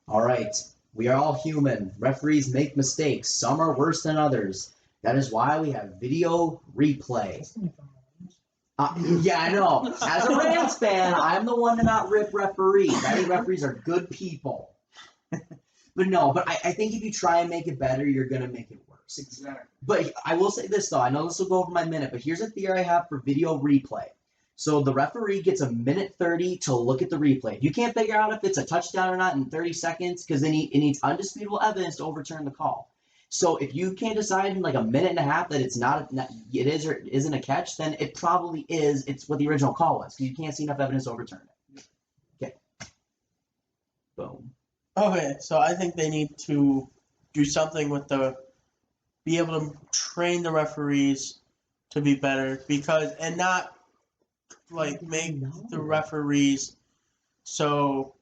All right. We are all human. Referees make mistakes. Some are worse than others. That is why we have video replay. Yeah, I know. As a Rams fan, I'm the one to not rip referees. I think referees are good people. But I think if you try and make it better, you're going to make it worse. Exactly. But I will say this, though. I know this will go over my minute, but here's a theory I have for video replay. So the referee gets a minute 30 to look at the replay. You can't figure out if it's a touchdown or not in 30 seconds because then it needs undisputable evidence to overturn the call. So if you can't decide in like a minute and a half that it is or isn't a catch, then it probably is. It's what the original call was because you can't see enough evidence to overturn it. Okay. Boom. Okay, so I think they need to do something with be able to train the referees to be better and not like make the referees so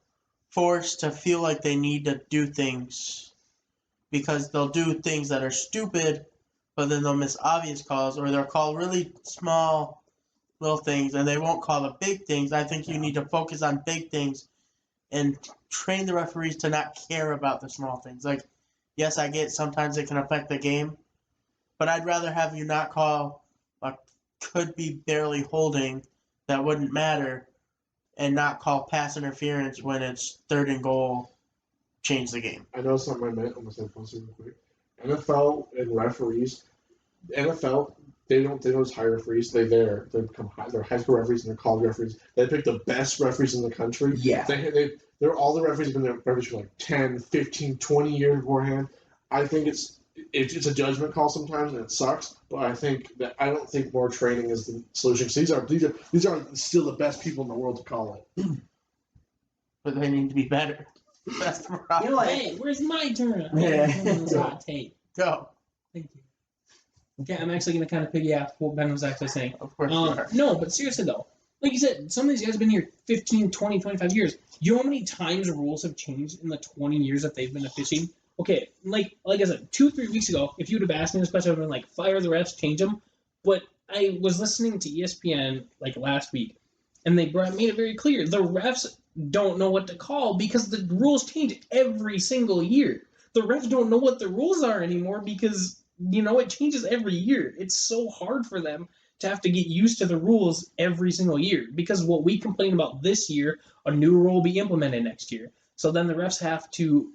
forced to feel like they need to do things because they'll do things that are stupid, but then they'll miss obvious calls or they'll call really small little things and they won't call the big things. I think you need to focus on big things and train the referees to not care about the small things. Like, yes, I get sometimes it can affect the game, but I'd rather have you not call a could be barely holding that wouldn't matter and not call pass interference when it's 3rd and goal, change the game. I know something I meant. I'm gonna say something real quick. NFL and referees. NFL, they don't just hire referees. They're high school referees and they're college referees. They pick the best referees in the country. Yeah. They're all the referees have been referees for like 10, 15, 20 years beforehand. I think it's a judgment call sometimes and it sucks, but I don't think more training is the solution. Because these are still the best people in the world to call it. But they need to be better. That's the problem. Hey, where's my turn? Yeah. Hot take. Go. Thank you. Okay, I'm actually going to kind of piggyback what Ben was actually saying. Of course you are. No, but seriously though, like you said, some of these guys have been here 15, 20, 25 years. You know how many times rules have changed in the 20 years that they've been officiating? Okay, like I said, 2-3 weeks ago, if you would have asked me this question, I would have been like, fire the refs, change them. But I was listening to ESPN like last week, and they made it very clear. The refs don't know what to call because the rules change every single year. The refs don't know what the rules are anymore because, it changes every year. It's so hard for them to have to get used to the rules every single year because what we complain about this year, a new rule will be implemented next year. So then the refs have to,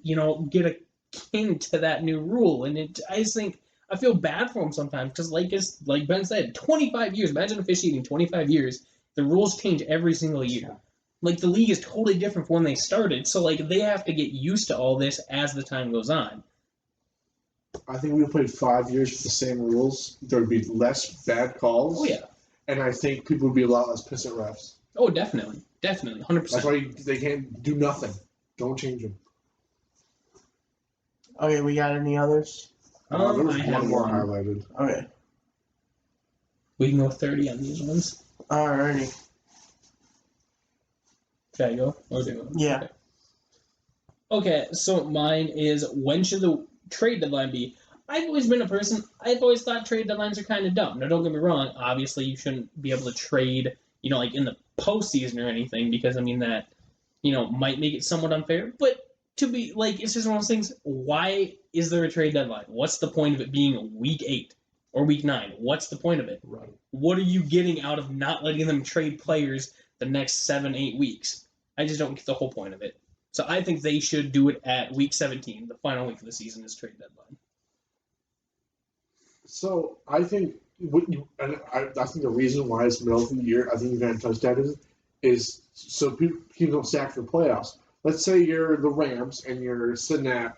get akin to that new rule. And I just think, I feel bad for them sometimes because like Ben said, 25 years, imagine officiating 25 years. The rules change every single year. Like, the league is totally different from when they started. So, they have to get used to all this as the time goes on. I think we played 5 years with the same rules. There would be less bad calls. Oh, yeah. And I think people would be a lot less pissed at refs. Oh, definitely. Definitely. 100%. That's why they can't do nothing. Don't change them. Okay, we got any others? There was I have one more one. highlighted. Okay. We can go 30 on these ones. Alrighty. Should I go? Or do I? Yeah. Okay, so mine is, when should the trade deadline be? I've always been a person, I've always thought trade deadlines are kind of dumb. Now, don't get me wrong, obviously you shouldn't be able to trade, in the postseason or anything, because, that, might make it somewhat unfair. But to be, it's just one of those things, why is there a trade deadline? What's the point of it being week 8 or week 9? What's the point of it? Right. What are you getting out of not letting them trade players the next 7-8 weeks? I just don't get the whole point of it. So I think they should do it at week 17, the final week of the season is trade deadline. So I think I think the reason why it's middle of the year, I think you're going to touch that is so people don't stack for the playoffs. Let's say you're the Rams and you're sitting at,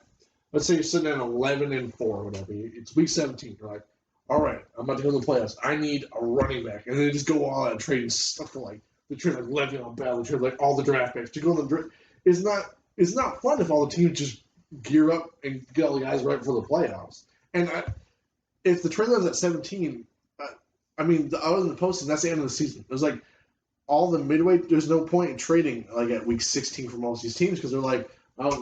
let's say you're sitting at 11-4 or whatever. It's week 17. You're like, all right, I'm about to go to the playoffs. I need a running back, and then just go all out and trade stuff for they trade Le'Veon Bell, they trade all the draft picks to go on the draft. It's not fun if all the teams just gear up and get all the guys right before the playoffs. And if the trade line's at 17, other than the postseason, that's the end of the season. It was all the midway. There's no point in trading at week 16 for most of these teams because they're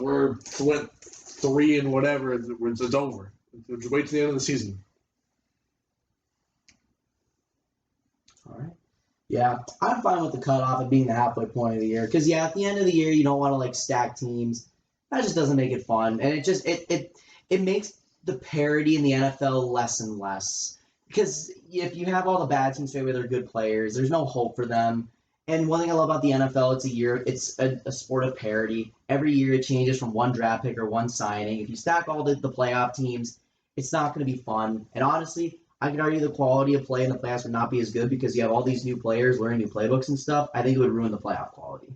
we're went 3 and whatever. It's over. Just wait till the end of the season. All right. Yeah, I'm fine with the cutoff of being the halfway point of the year because at the end of the year you don't want to stack teams. That just doesn't make it fun, and it makes the parity in the NFL less and less because if you have all the bad teams maybe they're good players, there's no hope for them. And one thing I love about the NFL, it's a sport of parity. Every year it changes from one draft pick or one signing. If you stack all the playoff teams, It's not going to be fun. And honestly, I could argue the quality of play in the playoffs would not be as good because you have all these new players learning new playbooks and stuff. I think it would ruin the playoff quality.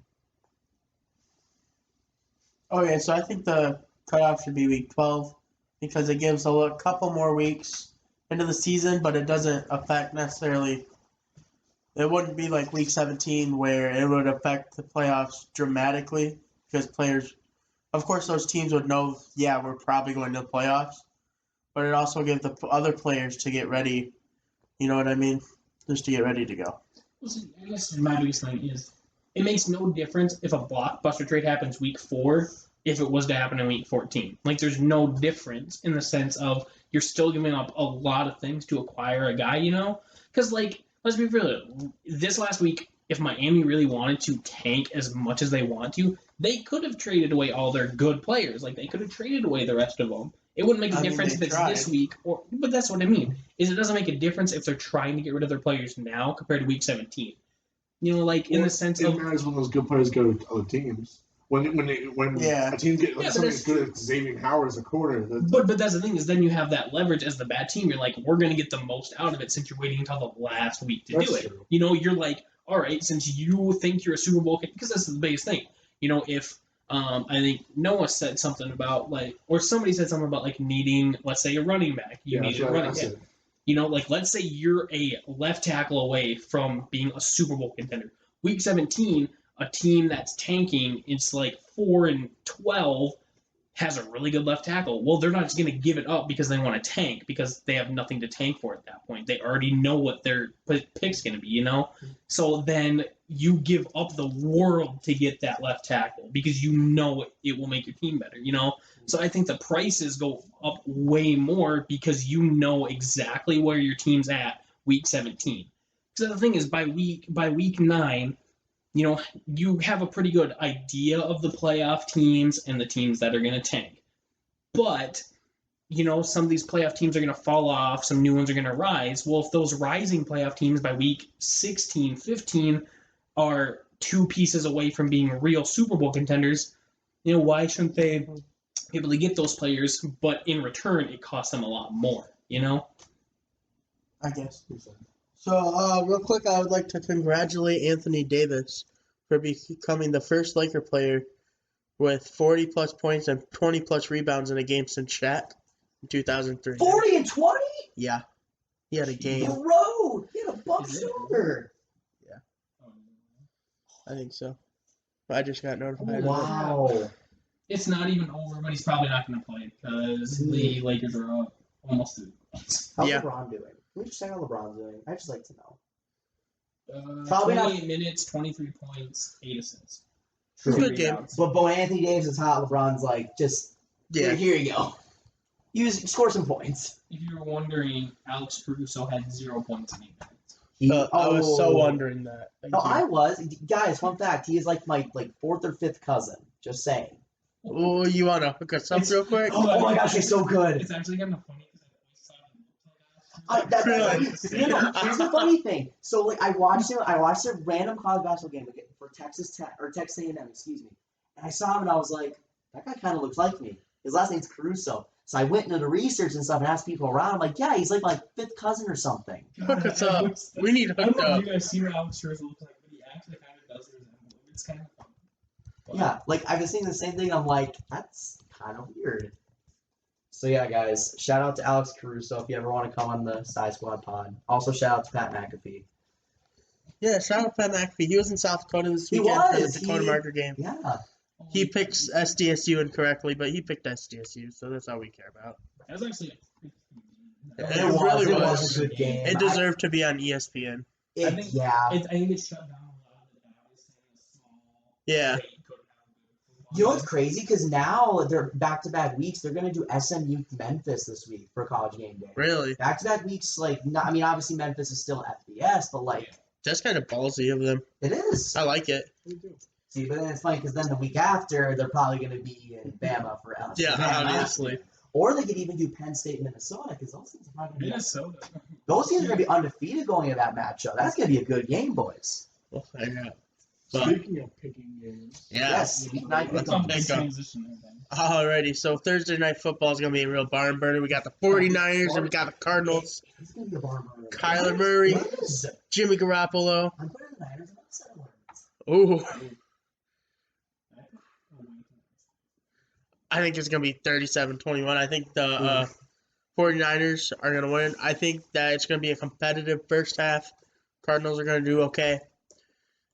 Okay, so I think the cutoff should be week 12 because it gives a couple more weeks into the season, but it doesn't affect necessarily. It wouldn't be like week 17 where it would affect the playoffs dramatically because players, of course, those teams would know, yeah, we're probably going to the playoffs, but it also gives the other players to get ready. You know what I mean? Just to get ready to go. I guess my biggest thing is it makes no difference if a blockbuster trade happens week 4 if it was to happen in week 14. Like, there's no difference in the sense of you're still giving up a lot of things to acquire a guy, you know? Because, like, let's be real. This last week, if Miami really wanted to tank as much as they want to, they could have traded away all their good players. Like, they could have traded away the rest of them. It wouldn't make a difference if it's this week, but that's what I mean. Is it doesn't make a difference if they're trying to get rid of their players now compared to week 17. You know, like in the sense of it matters when those good players go to other teams. When a team gets something as good as Xavier Howard as a corner. But that's the thing is then you have that leverage as the bad team. You're like, we're going to get the most out of it since you're waiting until the last week to do it. True. You know, you're like, all right, since you think you're a Super Bowl, because that's the biggest thing. You know, if I think Noah said something about or somebody said something about needing, let's say, a running back. You need a running back. You know, let's say you're a left tackle away from being a Super Bowl contender. Week 17, a team that's tanking, it's 4-12, has a really good left tackle. Well, they're not just going to give it up because they want to tank because they have nothing to tank for at that point. They already know what their pick's going to be, you know? So then you give up the world to get that left tackle because you know it will make your team better, you know? So I think the prices go up way more because you know exactly where your team's at week 17. So the thing is, by week 9, you know, you have a pretty good idea of the playoff teams and the teams that are going to tank. But, you know, some of these playoff teams are going to fall off. Some new ones are going to rise. Well, if those rising playoff teams by week 16, 15 are 2 pieces away from being real Super Bowl contenders, you know, why shouldn't they be able to get those players? But in return, it costs them a lot more, you know? I guess. So, real quick, I would like to congratulate Anthony Davis for becoming the first Laker player with 40-plus points and 20-plus rebounds in a game since Shaq in 2003. 40 and 20? Yeah. He had a game. Bro, he had a buck silver. Yeah. I think so. I just got notified. Wow. It's not even over, but he's probably not going to play because the Lakers are up almost 3 points. How's Yeah. LeBron doing? Can we just check how LeBron's doing? I'd just like to know. Probably 28 minutes, 23 points, 8 assists. True. Good game. But when Anthony Davis is hot, LeBron's here you go. Score some points. If you were wondering, Alex Caruso had 0 points in 8 minutes. I was so wondering that. No, I was. Guys, fun fact, he is my 4th or 5th cousin. Just saying. Oh, you want to hook us up real quick? Oh my gosh, he's so good. It's actually kind of funny. Here's the funny thing. So I watched a random college basketball game for Texas A&M, excuse me. And I saw him and I was like, that guy kind of looks like me. His last name's Caruso. So I went into the research and stuff and asked people around. I'm like, yeah, he's like my 5th cousin or something. Hook us up. We need hooked up. I don't know up. if you guys see what Alex Caruso looks like, but he actually kind of does resemble him. It's kind of fun. But, yeah, I've been seeing the same thing. I'm like, that's kind of weird. So yeah, guys, shout out to Alex Caruso if you ever want to come on the SighSquad pod. Also, shout out to Pat McAfee. Yeah, shout out to Pat McAfee. He was in South Dakota this weekend for the Dakota Marker game. Yeah. He picks SDSU incorrectly, but he picked SDSU, so that's all we care about. That was actually it really was a good game. It deserved to be on ESPN. I think it's shut down a lot of the Dallas and a small. Yeah. You know what's crazy? Because now they're back-to-back weeks. They're going to do SMU Memphis this week for College Game Day. Really? Back-to-back weeks, obviously Memphis is still FBS, but that's kind of ballsy of them. It is. I like it. See, but then it's funny because then the week after they're probably going to be in Bama for LSU. Yeah, obviously. Or they could even do Penn State, Minnesota, because those teams are probably going to Minnesota. Those teams are going to be undefeated going into that matchup. That's going to be a good game, boys. We'll find out. But, Speaking of picking games, Yes. Yeah. Night Let's pick 'em. pick 'em. Transition there, then. Alrighty, so Thursday Night Football is going to be a real barn burner. We got the 49ers and we got the Cardinals. It's gonna be a barn burner. Kyler Murray, Yes. Jimmy Garoppolo. I'm putting the Niners on the upset alert. Ooh, I think it's going to be 37-21. I think the 49ers are going to win. I think that it's going to be a competitive first half. Cardinals are going to do okay.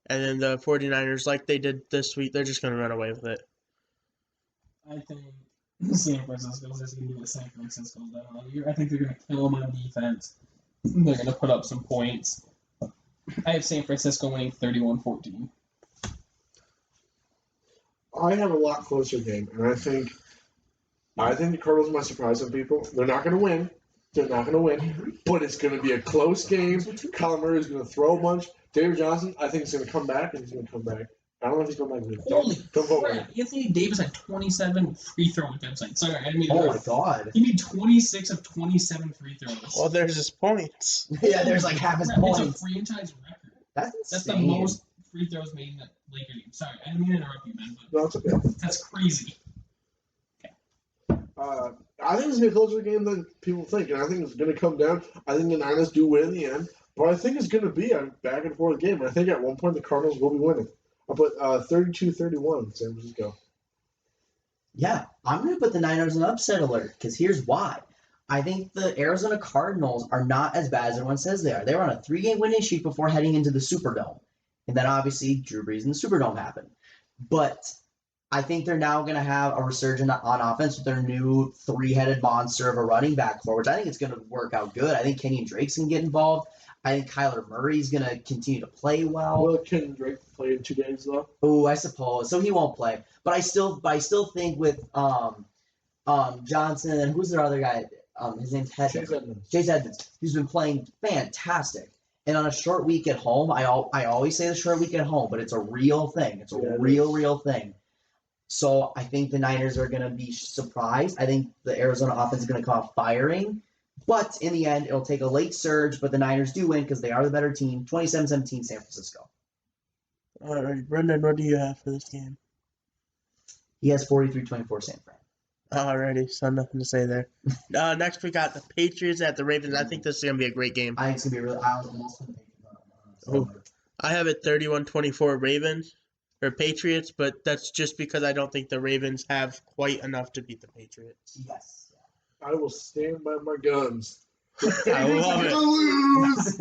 And then the 49ers, like they did this week, they're just going to run away with it. I think San Francisco's just going to be the San Francisco all year. I think they're going to kill them on defense. They're going to put up some points. I have San Francisco winning 31-14. I have a lot closer game, and I think the Cardinals might surprise some people. They're not going to win. They're not going to win, but it's going to be a close game. Kyler Murray is going to throw a bunch. David Johnson, I think, is going to come back, and he's going to come back. I don't know if he's coming back. Holy Don't vote crap. Anthony Davis had 27 free throw attempts. Sorry, I didn't mean to Oh my god. He made 26 of 27 free throws. Well, there's his points. Yeah, there's like half his It's a points. franchise record. That's That's insane. the most free throws made in the Laker game. Sorry, I didn't mean to interrupt you, man, but No, it's okay. that's crazy. I think it's going to be a closer game than people think, and I think it's going to come down. I think the Niners do win in the end, but I think it's going to be a back and forth game. And I think at one point the Cardinals will be winning. I'll put 32-31 San Francisco. Yeah, I'm going to put the Niners on upset alert because here's why. I think the Arizona Cardinals are not as bad as everyone says they are. They were on a 3-game winning streak before heading into the Superdome. And then obviously Drew Brees and the Superdome happened. But I think they're now going to have a resurgence on offense with their new 3-headed monster of a running back core, which I think is going to work out good. I think Kenyon Drake's going to get involved. I think Kyler Murray's going to continue to play well. Will Kenyon Drake play in 2 games, though? Oh, I suppose. So he won't play. But I still think with Johnson and who's their other guy? His name's Chase Edmonds. He's been playing fantastic. And on a short week at home, I always say the short week at home, but it's a real thing. It's a real thing. So I think the Niners are going to be surprised. I think the Arizona offense is going to come out firing. But in the end, it'll take a late surge, but the Niners do win because they are the better team. 27-17 San Francisco. All right, Brendan, what do you have for this game? He has 43-24 San Fran. Alrighty, so nothing to say there. Next, we got the Patriots at the Ravens. I think this is going to be a great game. I think it's going to be really – I was almost going to pick it up. I have it 31-24 Ravens or Patriots, but that's just because I don't think the Ravens have quite enough to beat the Patriots. Yes. I will stand by my guns. I love it. Lose.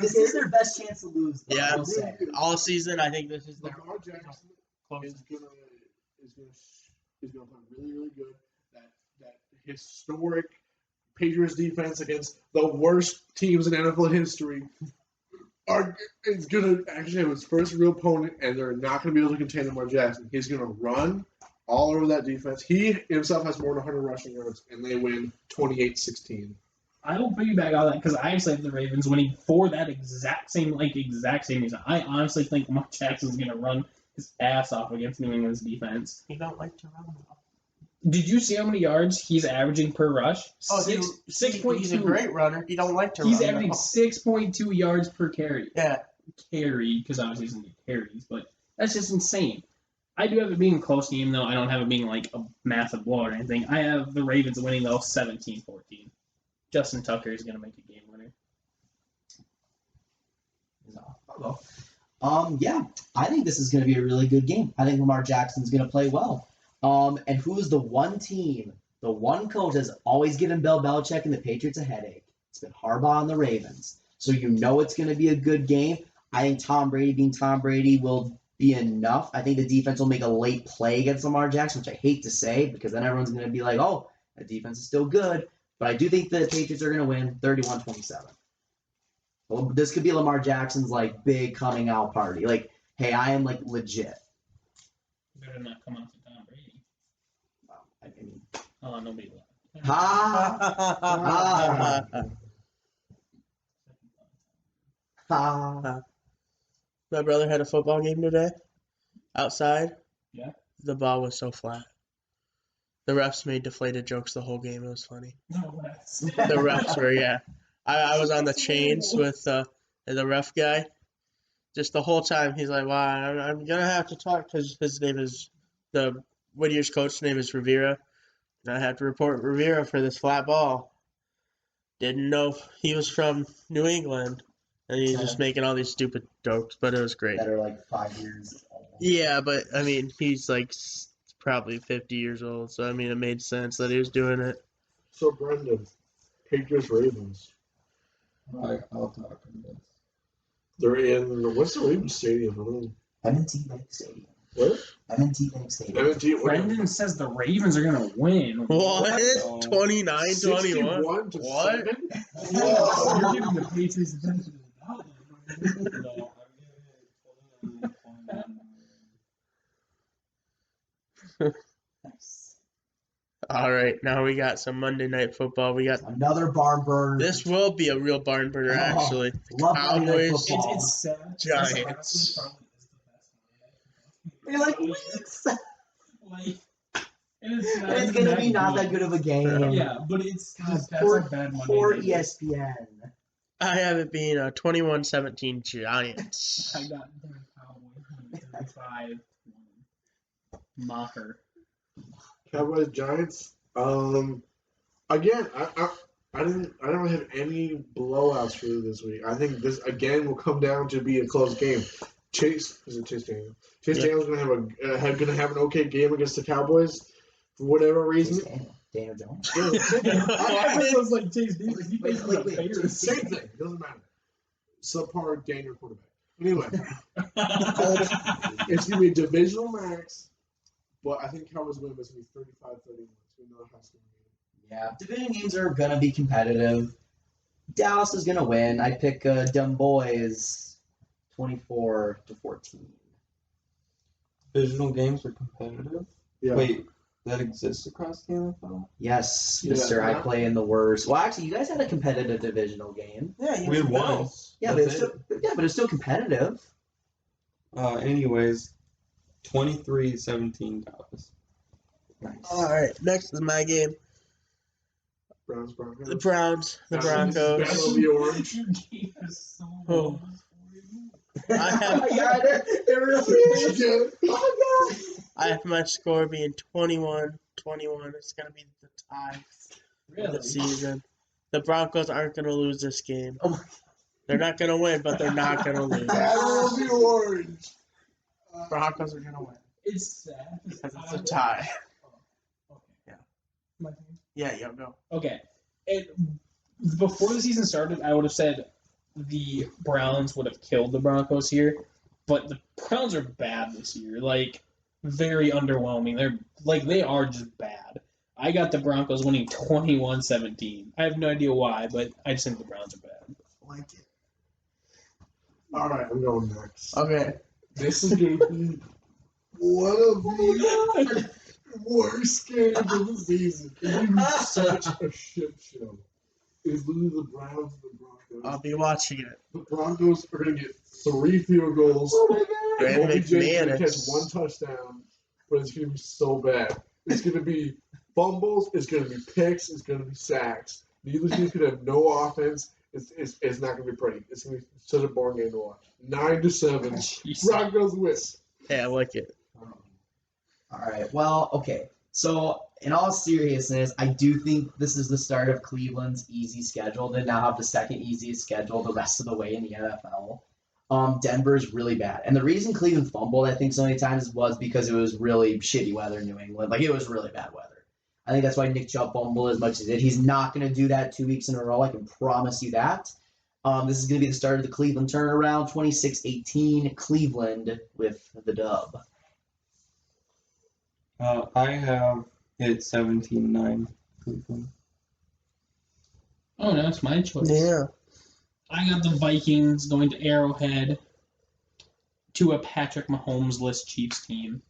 This is their best chance to lose. Though, Yeah. I will say. All season, I think this is their Lamar Jackson is gonna play really good. That historic Patriots defense against the worst teams in NFL history is gonna actually have his first real opponent, and they're not gonna be able to contain Lamar Jackson. He's gonna run all over that defense. He himself has more than 100 rushing yards, and they win 28-16. I will piggyback on that because I actually have the Ravens winning for that exact same reason. I honestly think Lamar Jackson's going to run his ass off against New England's defense. You don't like to run them. Did you see how many yards he's averaging per rush? Oh, 6.2. He's a great runner. You don't like to He's run averaging 6.2 yards per carry. Yeah. Carry, because obviously he's going to get carries, but that's just insane. I do have it being a close game, though. I don't have it being like a massive blowout or anything. I have the Ravens winning, though, 17-14. Justin Tucker is going to make a game winner. Yeah, I think this is going to be a really good game. I think Lamar Jackson's going to play well. And who's the one team, the one coach that's always given Bill Belichick and the Patriots a headache? It's been Harbaugh and the Ravens. So you know it's going to be a good game. I think Tom Brady being Tom Brady will be enough. I think the defense will make a late play against Lamar Jackson, which I hate to say because then everyone's going to be like, oh, the defense is still good. But I do think the Patriots are going to win 31-27. Well, this could be Lamar Jackson's like big coming out party. Like, hey, I am like legit. Better not come out to Tom Brady. Well, I mean, Oh, nobody left. My brother had a football game today. Outside. Yeah. The ball was so flat. The refs made deflated jokes the whole game. It was funny. No, that's... The refs were, yeah. I was on the chains with the ref guy, Just the whole time he's like, "Wow, I'm gonna have to talk," because his name is Whittier's coach's name is Rivera, and I have to report Rivera for this flat ball. Didn't know he was from New England, and he's just making all these stupid jokes, but it was great. That are like 5 years old. Yeah, but I mean, he's like probably 50 years old, so I mean, it made sense that he was doing it. So, Brendan, Patriots Ravens. I'll talk on this. They're in, what's the Ravens Stadium? M&T Bank Stadium. What? M&T Bank Stadium. M&T, Brendan says the Ravens are gonna win. What? No. 29-21? 61 to What? 7? Whoa, you're giving the Patriots attention. No, I'm giving it 29. Nice. All right, now we got some Monday Night Football. We got Another barn burner. this will be a real barn burner, Oh, actually. love Monday Night Cowboys. Football. It's sad. Giants. You're like, weeks. Like, and it's It's going to be not that good of a game. Yeah, but it's God, that's poor, a bad Monday poor night. ESPN. I have it being a 21-17 Giants. I got the Cowboys 35. Maher. Cowboys Giants. Again, I don't have any blowouts for you this week. I think this again will come down to be a close game. Chase Daniel? Chase Yeah. Daniel's gonna have an okay game against the Cowboys for whatever reason. Daniel Jones. I was like, Chase Davis, he plays for the Wait. Bears. Same thing. Doesn't matter. Subpar Daniel quarterback. Anyway, it's gonna be a divisional max, but I think Cowboys win. But it's gonna be 35-31. So we know how it's gonna be. Yeah, division games are going to be competitive. Dallas is going to win. I pick Dumb Boys 24-14. Divisional games are competitive. Yeah. Wait, that exists across the NFL? Yes, Yeah, mister. I yeah. play in the worst. Well, actually, you guys had a competitive divisional game. Yeah, We had one. Yeah, That's but it's still competitive. Anyways, 23-17 Dallas. Nice. All right, next is my game. Browns Broncos. The Browns, the Battle Broncos. of the Orange. Your game is so Oh. long. I Oh have my god, it really is. Yeah. Oh my god. I have my score being 21-21. It's gonna be the tie of Really? the season. The Broncos aren't gonna lose this game. Oh my- They're not gonna win, but they're not gonna lose. Battle of the Orange. Broncos are gonna win It's sad. because it's a tie. Okay. Yeah. My turn? Yeah, yo, go. Okay. Before the season started, I would have said the Browns would have killed the Broncos here, but the Browns are bad this year. Like, very underwhelming. They are just bad. I got the Broncos winning 21-17. I have no idea why, but I just think the Browns are bad. I like it. All right, I'm going next. Okay. This is going to be one of the worst games of the season. It's going to be such a shit show. It's literally the Browns and the Broncos. I'll be watching it. The Broncos are going to get 3 field goals. Oh my god. Brandon OBJ is going to catch McManus. 1 touchdown, but it's going to be so bad. It's going to be fumbles. It's going to be picks. It's going to be sacks. Neither team's going to have no offense. It's not going to be pretty. It's going to be such a boring game to watch. 9-7. Jeez. Broncos win. Hey, I like it. All right. Well, okay. So, in all seriousness, I do think this is the start of Cleveland's easy schedule. They now have the second easiest schedule the rest of the way in the NFL. Denver's really bad. And the reason Cleveland fumbled, I think, so many times was because it was really shitty weather in New England. Like, it was really bad weather. I think that's why Nick Chubb fumbled as much as he did. He's not going to do that 2 weeks in a row. I can promise you that. This is going to be the start of the Cleveland turnaround. 26-18, Cleveland with the dub. I have it 17-9 Cleveland. Oh, no, it's my choice. Yeah. I got the Vikings going to Arrowhead to a Patrick Mahomes-less Chiefs team.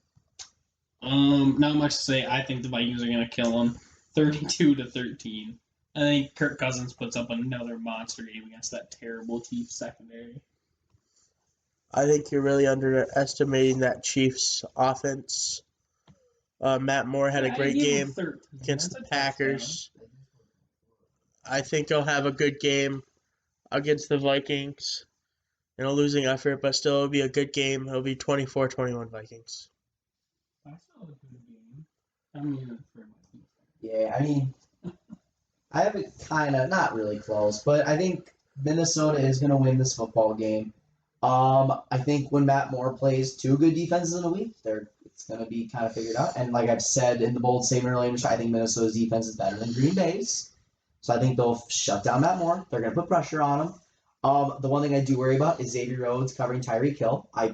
Not much to say. I think the Vikings are going to kill them 32-13. I think Kirk Cousins puts up another monster game against that terrible Chiefs secondary. I think you're really underestimating that Chiefs offense. Matt Moore had a I great give him game 13. against That's the a touchdown. Packers. I think he'll have a good game against the Vikings. in a losing effort, but still it'll be a good game. It'll be 24-21 Vikings. That's not a good game. I mean, Yeah, I mean, I have it kind of not really close, but I think Minnesota is going to win this football game. I think when Matt Moore plays two good defenses in a week, it's going to be kind of figured out. And like I've said in the bold statement earlier, I think Minnesota's defense is better than Green Bay's. So I think they'll shut down Matt Moore. They're going to put pressure on him. The one thing I do worry about is Xavier Rhodes covering Tyreek Hill. I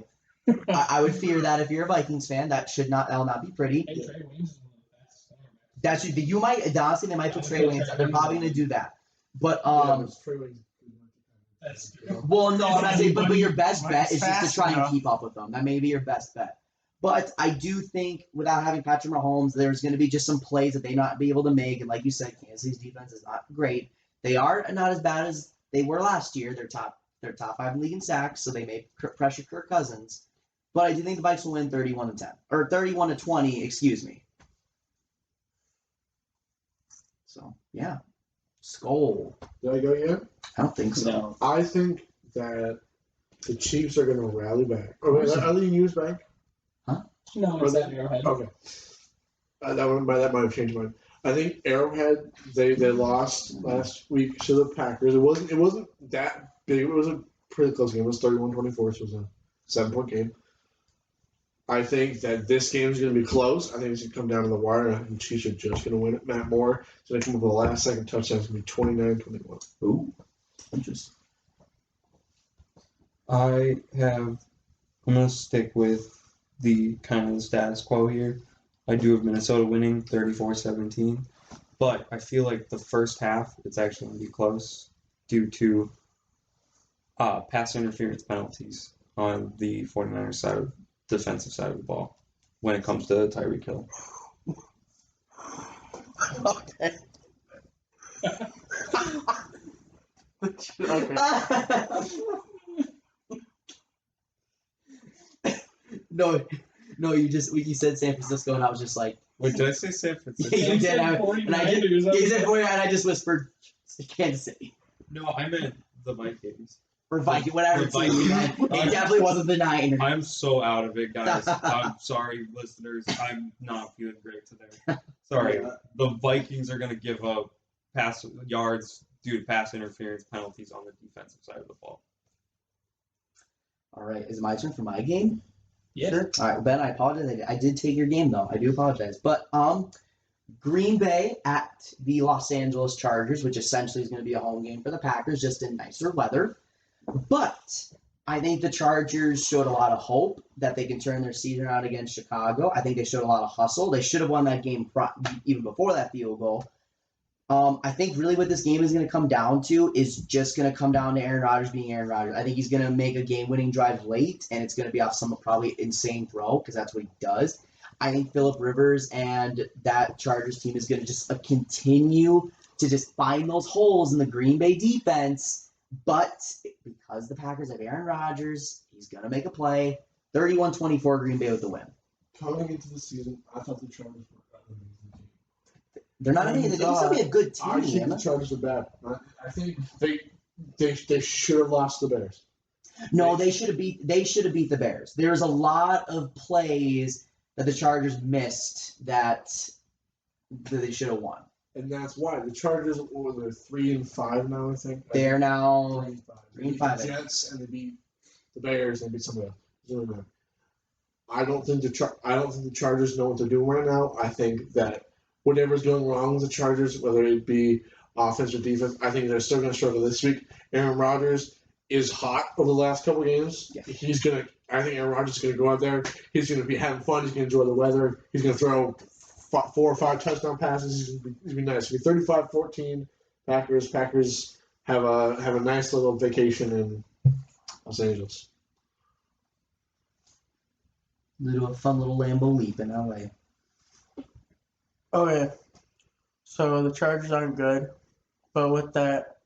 would fear that if you're a Vikings fan, that'll not be pretty. Hey, Trey Waynes is one of the best cornerbacks. That should be. You might honestly, they might put Trey Waynes. They're probably going to do that. But That's true. well, no, I'm not saying. But your best But bet it's is just to fast try and enough. keep up with them. That may be your best bet. But I do think without having Patrick Mahomes, there's going to be just some plays that they not be able to make. And like you said, Kansas City's defense is not great. They are not as bad as they were last year. They're top 5 in league in sacks, so they may pressure Kirk Cousins. But I do think the Vikes will win 31-10 or 31-20. Excuse me. So yeah, Skull. Did I go yet? I don't think so. No. I think that the Chiefs are going to rally back. Oh, wait, are they used back? No, it's at Arrowhead. Okay. That might have changed mine. I think Arrowhead they lost last week to the Packers. It wasn't that big. It was a pretty close game. It was 31-24, so it was a 7-point game. I think that this game is going to be close. I think it's going to come down to the wire. I think the Chiefs are just going to win it. Matt Moore is going to come up with a last-second touchdown. It's going to be 29-21. Ooh, interesting. I'm gonna stick with the kind of the status quo here. I do have Minnesota winning 34-17, but I feel like the first half it's actually gonna be close due to pass interference penalties on the 49ers side of defensive side of the ball when it comes to Tyreek Hill. Okay. Okay. No, you said San Francisco, and I was just like, Wait, did I say San Francisco? Yeah, you did. And I did. You said 49, and I just whispered Kansas City No, I meant the Vikings. or Viking, whatever. The team you meant. Vikings. It definitely wasn't the Niners. I'm so out of it, guys. I'm sorry, listeners. I'm not feeling great today. Sorry. The Vikings are going to give up pass yards due to pass interference penalties on the defensive side of the ball. All right, is it my turn for my game? Yes. Sure. All right, Ben, I apologize. I did take your game though. I do apologize, but Green Bay at the Los Angeles Chargers, which essentially is going to be a home game for the Packers, just in nicer weather. But I think the Chargers showed a lot of hope that they can turn their season around against Chicago. I think they showed a lot of hustle. They should have won that game even before that field goal. I think really what this game is going to come down to is just going to come down to Aaron Rodgers being Aaron Rodgers. I think he's going to make a game-winning drive late, and it's going to be off some probably insane throw because that's what he does. I think Phillip Rivers and that Chargers team is going to just continue to just find those holes in the Green Bay defense. But because the Packers have Aaron Rodgers, he's going to make a play. 31-24 Green Bay with the win. Coming into the season, I thought the Chargers were an amazing team. They're not amazing. They can still be a good I think team. the Chargers are bad. I think they should have lost the Bears. No, they should have beat the Bears. There's a lot of plays that the Chargers missed that they should have won. And that's why the Chargers they're 3-5 now. I think They're now 3-5. 3-5. They beat the Jets and they beat the Bears and they beat somebody else. It doesn't matter. I don't think the Chargers know what they're doing right now. I think that whatever's going wrong with the Chargers, whether it be offense or defense, I think they're still going to struggle this week. Aaron Rodgers is hot over the last couple games. Yeah. I think Aaron Rodgers is going to go out there. He's going to be having fun. He's going to enjoy the weather. He's going to throw 4 or 5 touchdown passes. He's going to be nice. It'll be 35-14 Packers. Packers have a nice little vacation in Los Angeles. Fun little Lambeau leap in LA. Okay. So the Chargers aren't good, but with that,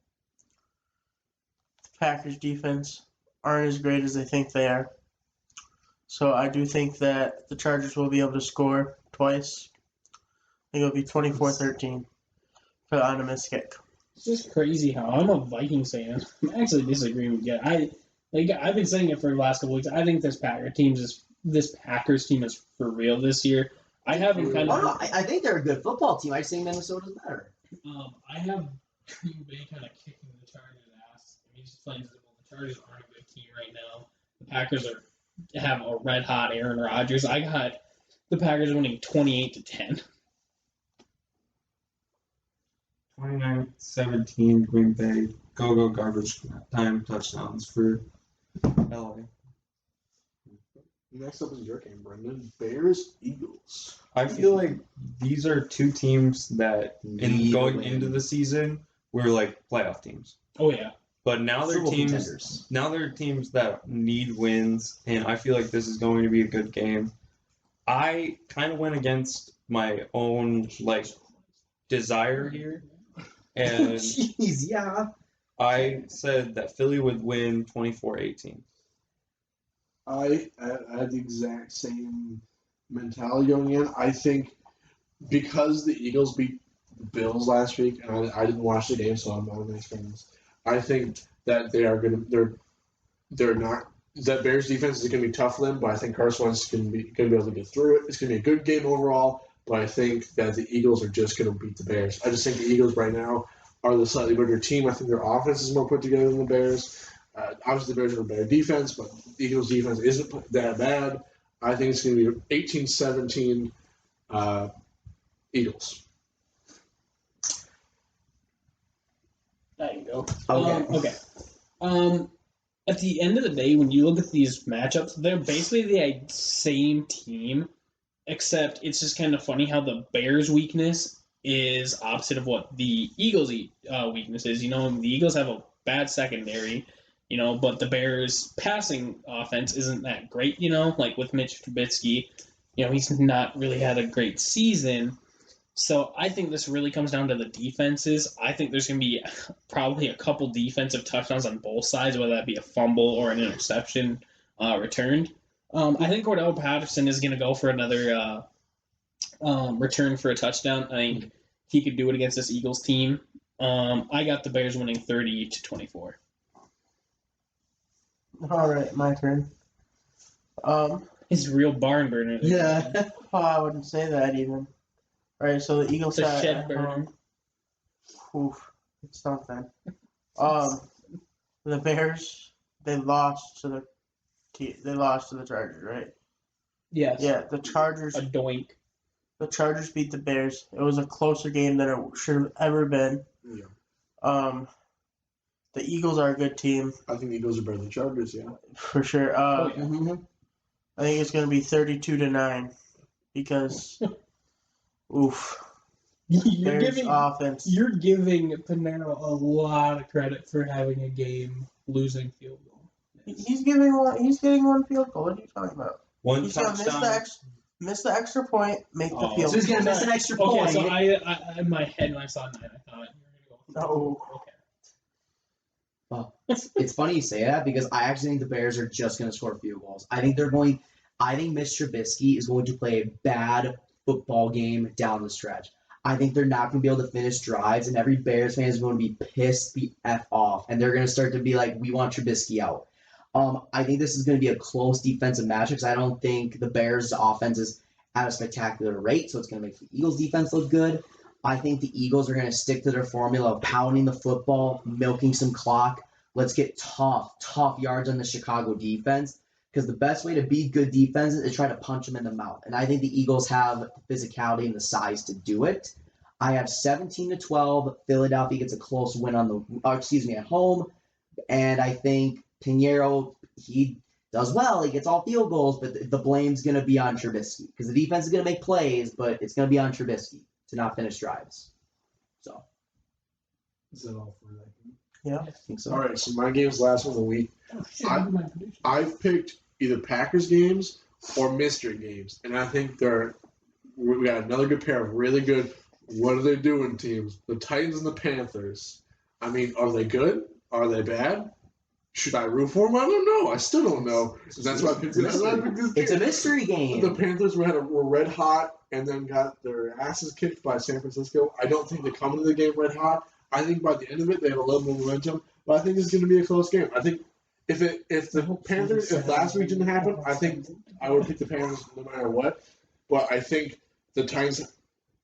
the Packers defense aren't as great as they think they are. So I do think that the Chargers will be able to score twice. I think it'll be 24-13 on a missed kick. It's just crazy how I'm a Vikings fan. I'm actually disagreeing with you. Like I've been saying it for the last couple weeks. I think this Packers team is for real this year. I have them kind Oh, of. no, I think they're a good football team. I just think Minnesota's better. I have Green Bay kind of kicking the Chargers' ass. I mean, just plain simple. The Chargers aren't a good team right now. The Packers have a red hot Aaron Rodgers. I got the Packers winning 28-10. 29-17 Green Bay. Go garbage time touchdowns for LA. Next up is your game, Brendan. Bears, Eagles. I feel like these are two teams that, in going into the season, were like playoff teams. Oh yeah. But now they're teams. Now they're teams that need wins, and I feel like this is going to be a good game. I kind of went against my own desire here, and Jeez, yeah. I said that Philly would win 24-18. I had the exact same mentality going in. I think because the Eagles beat the Bills last week, and I didn't watch the game, so I'm not a nice fan. I think that they're not. That Bears defense is going to be tough for them, but I think Carson Wentz is going to be able to get through it. It's going to be a good game overall, but I think that the Eagles are just going to beat the Bears. I just think the Eagles right now are the slightly better team. I think their offense is more put together than the Bears. Obviously, the Bears have a better defense, but the Eagles' defense isn't that bad. I think it's going to be 18-17 Eagles. There you go. Okay. Okay. At the end of the day, when you look at these matchups, they're basically the same team, except it's just kind of funny how the Bears' weakness is opposite of what the Eagles' weakness is. You know, the Eagles have a bad secondary, you know, but the Bears' passing offense isn't that great, you know, like with Mitch Trubisky. You know, he's not really had a great season. So I think this really comes down to the defenses. I think there's going to be probably a couple defensive touchdowns on both sides, whether that be a fumble or an interception returned. I think Cordell Patterson is going to go for another return for a touchdown. I think he could do it against this Eagles team. I got the Bears winning 30-24. All right, my turn. He's a real barn burner. Yeah. Oh, I wouldn't say that even. All right, so the Eagles It's a at shed burner. home. Oof, it's something. The Bears, they lost to the Chargers, right? Yes. Yeah, the Chargers. A doink. The Chargers beat the Bears. It was a closer game than it should have ever been. Yeah. The Eagles are a good team I think the Eagles are better than the Chargers, yeah. for sure. Oh, yeah. I think it's going to be 32-9 because, oof, You're Bears giving offense. You're giving Panero a lot of credit for having a game losing field goal. He's getting one field goal. What are you talking about? One He's going to miss the extra point, make the field So he's goal. going to miss an extra Okay, point. so I in my head when I saw 9, I thought you were going to go. No. Okay. Well, it's funny you say that because I actually think the Bears are just going to score field goals. I think Mitch Trubisky is going to play a bad football game down the stretch. I think they're not going to be able to finish drives, and every Bears fan is going to be pissed the F off, and they're going to start to be like, we want Trubisky out. I think this is going to be a close defensive match because I don't think the Bears' offense is at a spectacular rate, so it's going to make the Eagles' defense look good. I think the Eagles are going to stick to their formula of pounding the football, milking some clock. Let's get tough yards on the Chicago defense because the best way to beat good defenses is try to punch them in the mouth. And I think the Eagles have the physicality and the size to do it. I have 17-12. Philadelphia gets a close win at home. And I think Pinheiro, he does well. He gets all field goals, but the blame's going to be on Trubisky because the defense is going to make plays, but it's going to be on Trubisky to not finish drives. So. Is that all for that game? Yeah. I think so. All right, so my game's the last one of the week. Oh, shit, I've picked either Packers games or mystery games, and I think we got another good pair of really good what are they doing teams. The Titans and the Panthers. I mean, are they good? Are they bad? Should I root for them? I don't know. I still don't know. That's why I picked this game. It's a mystery game. The Panthers were red hot and then got their asses kicked by San Francisco. I don't think they come into the game red hot. I think by the end of it, they have a little more momentum. But I think it's going to be a close game. I think if the Panthers, if last week didn't happen, I think I would pick the Panthers no matter what. But I think the Titans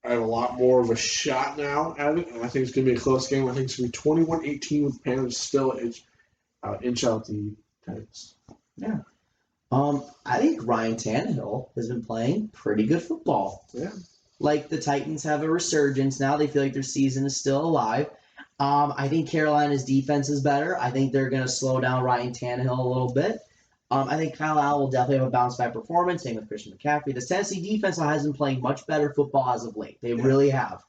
have a lot more of a shot now at it, and I think it's going to be a close game. I think it's going to be 21-18 with the Panthers still inch out the Titans. Yeah. I think Ryan Tannehill has been playing pretty good football. Yeah. Like the Titans have a resurgence now. They feel like their season is still alive. I think Carolina's defense is better. I think they're going to slow down Ryan Tannehill a little bit. I think Kyle Allen will definitely have a bounce back performance. Same with Christian McCaffrey. The Tennessee defense has been playing much better football as of late. They really have.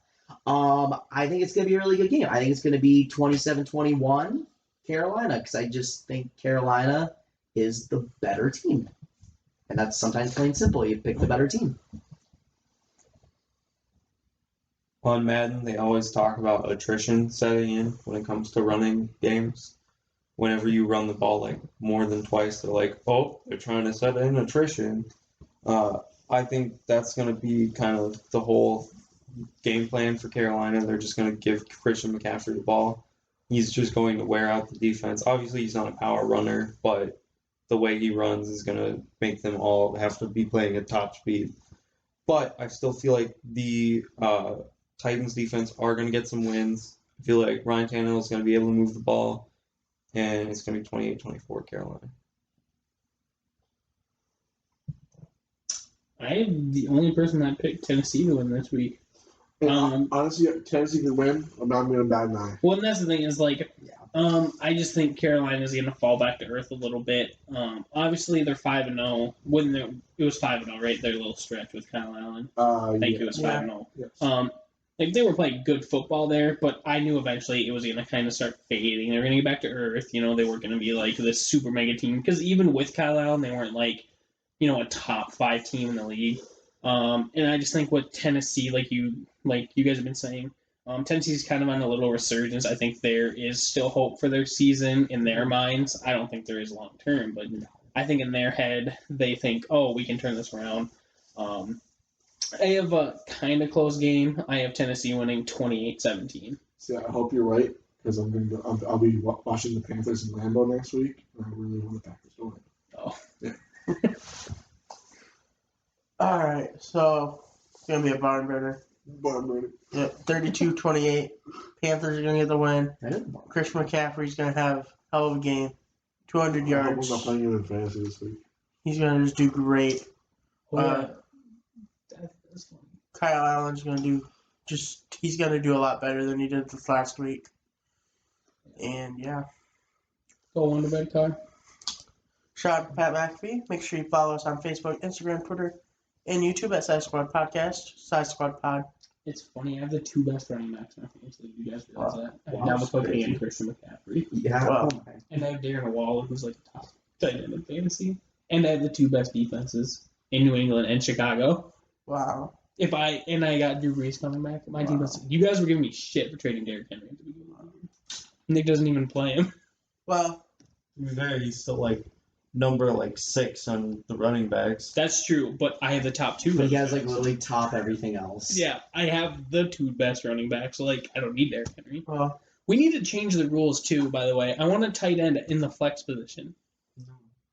I think it's going to be a really good game. I think it's going to be 27-21 Carolina because I just think Carolina is the better team. And that's sometimes plain simple. You pick the better team. On Madden, they always talk about attrition setting in when it comes to running games. Whenever you run the ball like more than twice, they're like, oh, they're trying to set in attrition. I think that's going to be kind of the whole game plan for Carolina. They're just going to give Christian McCaffrey the ball. He's just going to wear out the defense. Obviously, he's not a power runner, but the way he runs is going to make them all have to be playing at top speed. But I still feel like the Titans defense are going to get some wins. I feel like Ryan Tannehill is going to be able to move the ball, and it's going to be 28-24 Carolina. I am the only person that picked Tennessee to win this week. Honestly, Tennessee can win. I'm not going to bat an eye. Well, and that's the thing is like, I just think Carolina is going to fall back to earth a little bit. Obviously, they're 5-0. It was 5-0, right? Their little stretch with Kyle Allen. I think it was 5-0. Yes. Like they were playing good football there, but I knew eventually it was going to kind of start fading. They were going to get back to earth. They were going to be like this super mega team because even with Kyle Allen, they weren't like, a top 5 team in the league. And I just think with Tennessee, like you guys have been saying, Tennessee's kind of on a little resurgence. I think there is still hope for their season in their minds. I don't think there is long term, but I think in their head they think, oh, we can turn this around. I have a kind of close game. I have Tennessee winning 28-17. See, I hope you're right because I'll be watching the Panthers in Lambeau next week, and I really want the Packers to win. Oh, yeah. All right, so it's gonna be a barn burner. Yep, 32-28. Panthers are gonna get the win. Christian McCaffrey's gonna have a hell of a game. 200 yards. I'm not playing him in fantasy this week. He's gonna just do great. that's funny. Kyle Allen's gonna do he's gonna do a lot better than he did this last week. And yeah. Go on to bed, Ty. Shout out to Pat McAfee. Make sure you follow us on Facebook, Instagram, Twitter, and YouTube at SighSquadPodcast. SighSquadPod. It's funny. I have the 2 best running backs in our fantasy league. You guys realize that? I have Wow, Dalvin Cook crazy. and Christian McCaffrey. Yeah. Wow. And I have Darren Waller, who's like the top tight end in fantasy. And I have the 2 best defenses in New England and Chicago. Wow. I got Drew Brees coming back. My defense. You guys were giving me shit for trading Derrick Henry at the beginning of the year. Nick doesn't even play him. Well, To be fair, he's still number 6 on the running backs. That's true, but I have the top 2. But he has running backs. literally top everything else. Yeah, I have the 2 best running backs. So I don't need Derrick Henry. well, We need to change the rules too. By the way, I want a tight end in the flex position.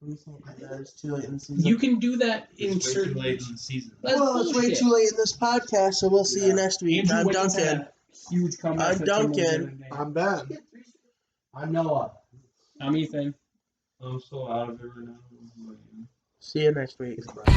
what do you think? It's too late in the season. You can do that in It's way certain. too late in the season. That's It's way bullshit. too late in this podcast, so we'll see you next week. Andrew I'm Wiggins had Duncan. a huge comeback. I'm for the team Duncan. the other day. I'm Ben. I'm Noah. I'm Ethan. I'm still out of it right now. See you next week. Bye.